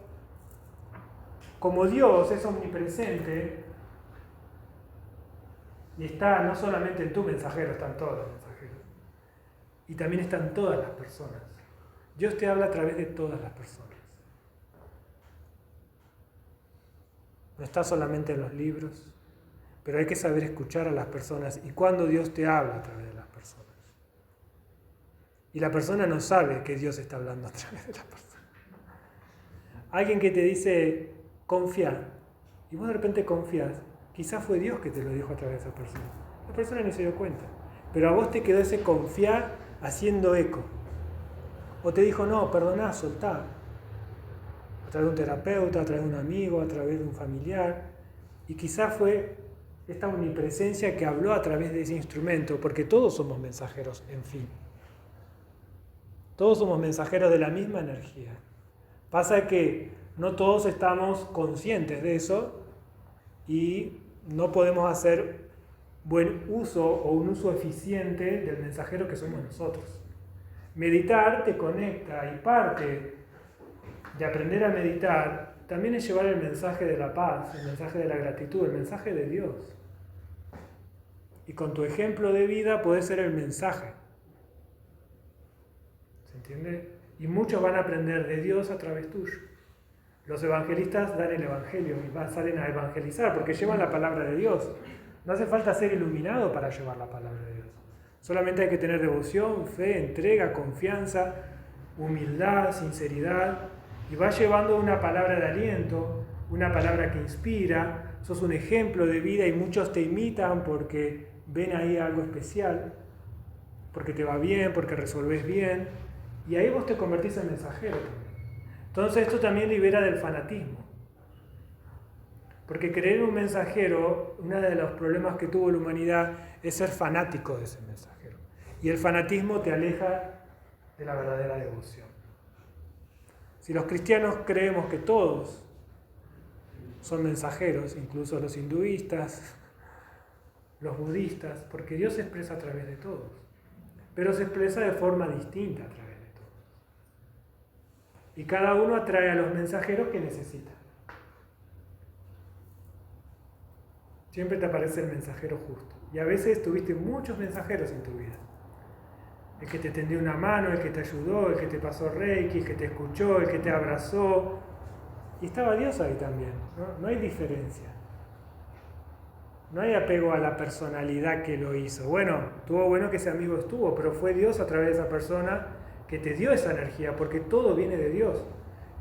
como Dios es omnipresente, y está no solamente en tu mensajero, están todos los mensajeros. Y también están todas las personas. Dios te habla a través de todas las personas. No está solamente en los libros, pero hay que saber escuchar a las personas y cuando Dios te habla a través de las personas. Y la persona no sabe que Dios está hablando a través de la persona. Alguien que te dice, confía, y vos de repente confías, quizás fue Dios que te lo dijo a través de esa persona. La persona ni se dio cuenta, pero a vos te quedó ese confiar haciendo eco. O te dijo, no, perdoná, soltá. A través de un terapeuta, a través de un amigo, a través de un familiar. Y quizás fue esta omnipresencia que habló a través de ese instrumento, porque todos somos mensajeros, en fin. Todos somos mensajeros de la misma energía. Pasa que no todos estamos conscientes de eso y no podemos hacer buen uso o un uso eficiente del mensajero que somos nosotros. Meditar te conecta y parte de aprender a meditar también es llevar el mensaje de la paz, el mensaje de la gratitud, el mensaje de Dios. Y con tu ejemplo de vida puede ser el mensaje. ¿Se entiende? Y muchos van a aprender de Dios a través tuyo. Los evangelistas dan el evangelio y salen a evangelizar porque llevan la palabra de Dios. No hace falta ser iluminado para llevar la palabra de Dios. Solamente hay que tener devoción, fe, entrega, confianza, humildad, sinceridad. Y vas llevando una palabra de aliento, una palabra que inspira. Sos un ejemplo de vida y muchos te imitan porque ven ahí algo especial, porque te va bien, porque resolvés bien. Y ahí vos te convertís en mensajero también. Entonces esto también libera del fanatismo. Porque creer en un mensajero, uno de los problemas que tuvo la humanidad es ser fanático de ese mensajero. Y el fanatismo te aleja de la verdadera devoción. Si los cristianos creemos que todos son mensajeros, incluso los hinduistas, los budistas, porque Dios se expresa a través de todos, pero se expresa de forma distinta a través de todos. Y cada uno atrae a los mensajeros que necesita. Siempre te aparece el mensajero justo. Y a veces tuviste muchos mensajeros en tu vida. El que te tendió una mano, el que te ayudó, el que te pasó reiki, el que te escuchó, el que te abrazó. Y estaba Dios ahí también, ¿no? No hay diferencia. No hay apego a la personalidad que lo hizo. Bueno, estuvo bueno que ese amigo estuvo, pero fue Dios a través de esa persona que te dio esa energía, porque todo viene de Dios.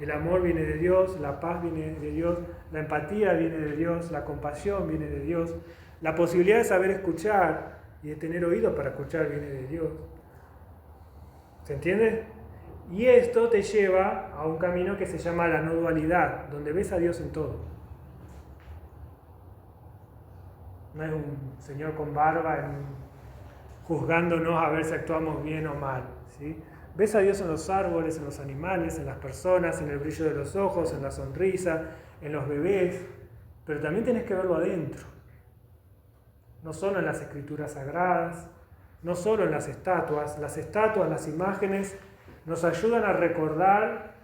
El amor viene de Dios, la paz viene de Dios, la empatía viene de Dios, la compasión viene de Dios, la posibilidad de saber escuchar y de tener oídos para escuchar viene de Dios. ¿Se entiende? Y esto te lleva a un camino que se llama la no dualidad, donde ves a Dios en todo. No es un señor con barba juzgándonos a ver si actuamos bien o mal, ¿sí? Ves a Dios en los árboles, en los animales, en las personas, en el brillo de los ojos, en la sonrisa, en los bebés, pero también tenés que verlo adentro. No solo en las escrituras sagradas, no solo en las estatuas, las imágenes nos ayudan a recordar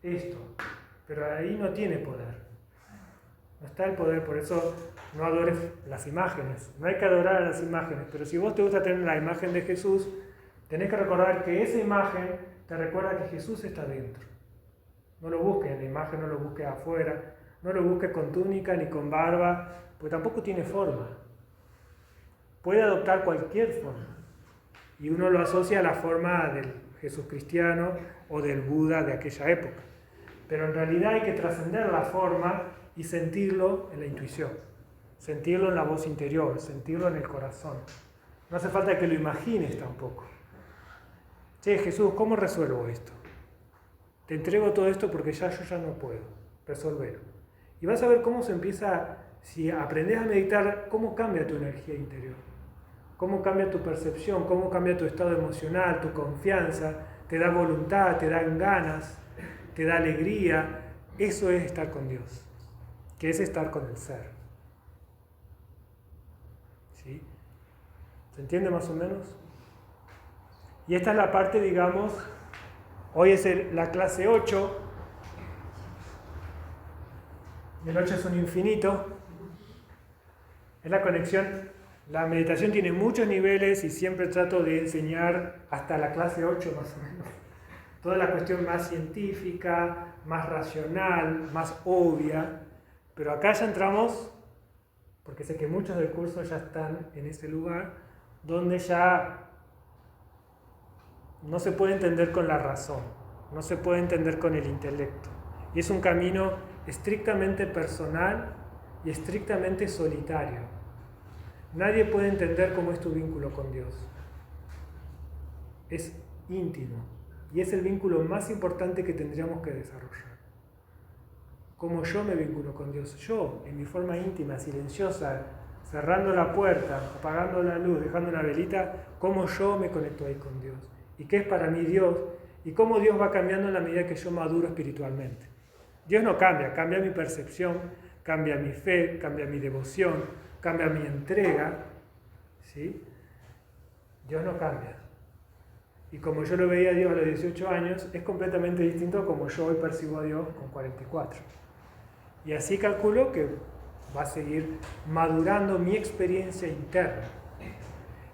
esto, pero ahí no tiene poder. No está el poder, por eso no adores las imágenes. No hay que adorar a las imágenes, pero si vos te gusta tener la imagen de Jesús, tenés que recordar que esa imagen te recuerda que Jesús está dentro. No lo busques en la imagen, no lo busques afuera, no lo busques con túnica ni con barba, porque tampoco tiene forma. Puede adoptar cualquier forma. Y uno lo asocia a la forma del Jesús cristiano o del Buda de aquella época. Pero en realidad hay que trascender la forma y sentirlo en la intuición, sentirlo en la voz interior, sentirlo en el corazón. No hace falta que lo imagines tampoco. Che, Jesús, ¿cómo resuelvo esto? Te entrego todo esto porque yo ya no puedo resolverlo. Y vas a ver cómo se empieza, si aprendes a meditar, cómo cambia tu energía interior, cómo cambia tu percepción, cómo cambia tu estado emocional, tu confianza, te da voluntad, te dan ganas, te da alegría. Eso es estar con Dios, que es estar con el ser. ¿Sí? ¿Se entiende más o menos? Y esta es la parte, digamos, hoy es la clase 8, el 8 es un infinito, es la conexión. La meditación tiene muchos niveles y siempre trato de enseñar hasta la clase 8 más o menos. Toda la cuestión más científica, más racional, más obvia, pero acá ya entramos, porque sé que muchos del curso ya están en ese lugar, donde ya no se puede entender con la razón, no se puede entender con el intelecto. Y es un camino estrictamente personal y estrictamente solitario. Nadie puede entender cómo es tu vínculo con Dios. Es íntimo y es el vínculo más importante que tendríamos que desarrollar. Cómo yo me vinculo con Dios, yo, en mi forma íntima, silenciosa, cerrando la puerta, apagando la luz, dejando una velita, cómo yo me conecto ahí con Dios. Y qué es para mí Dios, y cómo Dios va cambiando en la medida que yo maduro espiritualmente. Dios no cambia, cambia mi percepción, cambia mi fe, cambia mi devoción, cambia mi entrega, ¿sí? Dios no cambia. Y como yo lo veía a Dios a los 18 años, es completamente distinto a como yo hoy percibo a Dios con 44. Y así calculo que va a seguir madurando mi experiencia interna.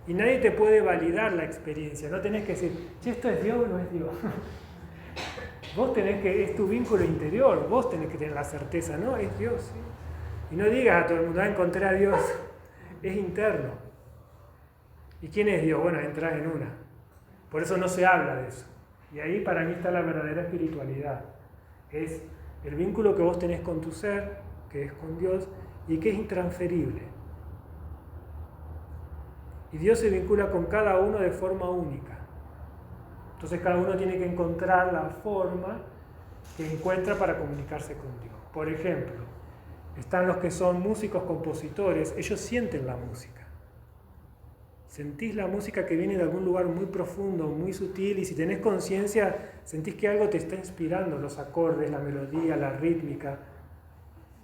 Y nadie te puede validar la experiencia, no tenés que decir, che, ¿esto es Dios o no es Dios? Vos tenés que, es tu vínculo interior, vos tenés que tener la certeza, ¿no? Es Dios, ¿sí? Y no digas a todo el mundo, encontré a Dios, es interno. ¿Y quién es Dios? Bueno, entras en una. Por eso no se habla de eso. Y ahí para mí está la verdadera espiritualidad. Es el vínculo que vos tenés con tu ser, que es con Dios, y que es intransferible. Y Dios se vincula con cada uno de forma única. Entonces cada uno tiene que encontrar la forma que encuentra para comunicarse con Dios. Por ejemplo, están los que son músicos, compositores, ellos sienten la música. Sentís la música que viene de algún lugar muy profundo, muy sutil, y si tenés conciencia, sentís que algo te está inspirando, los acordes, la melodía, la rítmica.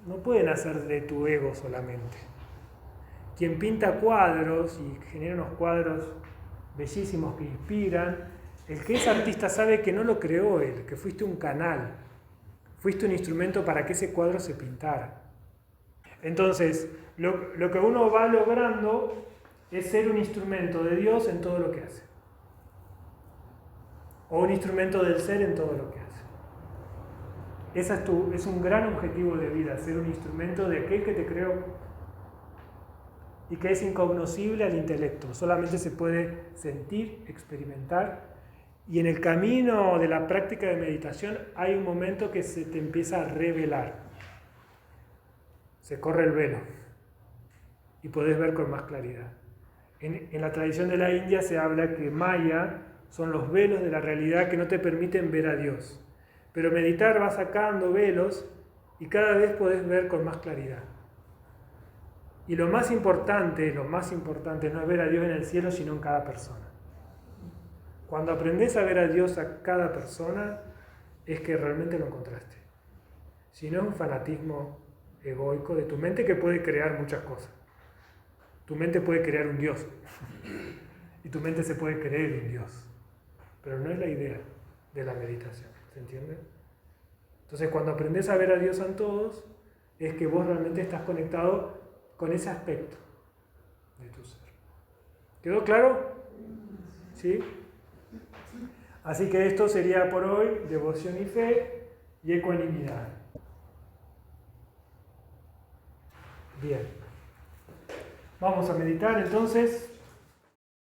No pueden nacer de tu ego solamente. Quien pinta cuadros y genera unos cuadros bellísimos que inspiran, el que es artista sabe que no lo creó él, que fuiste un canal, fuiste un instrumento para que ese cuadro se pintara. Entonces, lo que uno va logrando es ser un instrumento de Dios en todo lo que hace. O un instrumento del ser en todo lo que hace. Es un gran objetivo de vida, ser un instrumento de aquel que te creó y que es incognoscible al intelecto. Solamente se puede sentir, experimentar, y en el camino de la práctica de meditación hay un momento que se te empieza a revelar. Se corre el velo y podés ver con más claridad. En la tradición de la India se habla que Maya son los velos de la realidad que no te permiten ver a Dios. Pero meditar va sacando velos y cada vez podés ver con más claridad. Y lo más importante no es ver a Dios en el cielo, sino en cada persona. Cuando aprendes a ver a Dios a cada persona, es que realmente lo encontraste. Si no es un fanatismo egoico de tu mente que puede crear muchas cosas. Tu mente puede crear un Dios. Y tu mente se puede creer un Dios. Pero no es la idea de la meditación. ¿Se entiende? Entonces, cuando aprendes a ver a Dios en todos, es que vos realmente estás conectado con ese aspecto de tu ser. ¿Quedó claro? ¿Sí? Así que esto sería por hoy devoción y fe y ecuanimidad. Bien. Vamos a meditar entonces.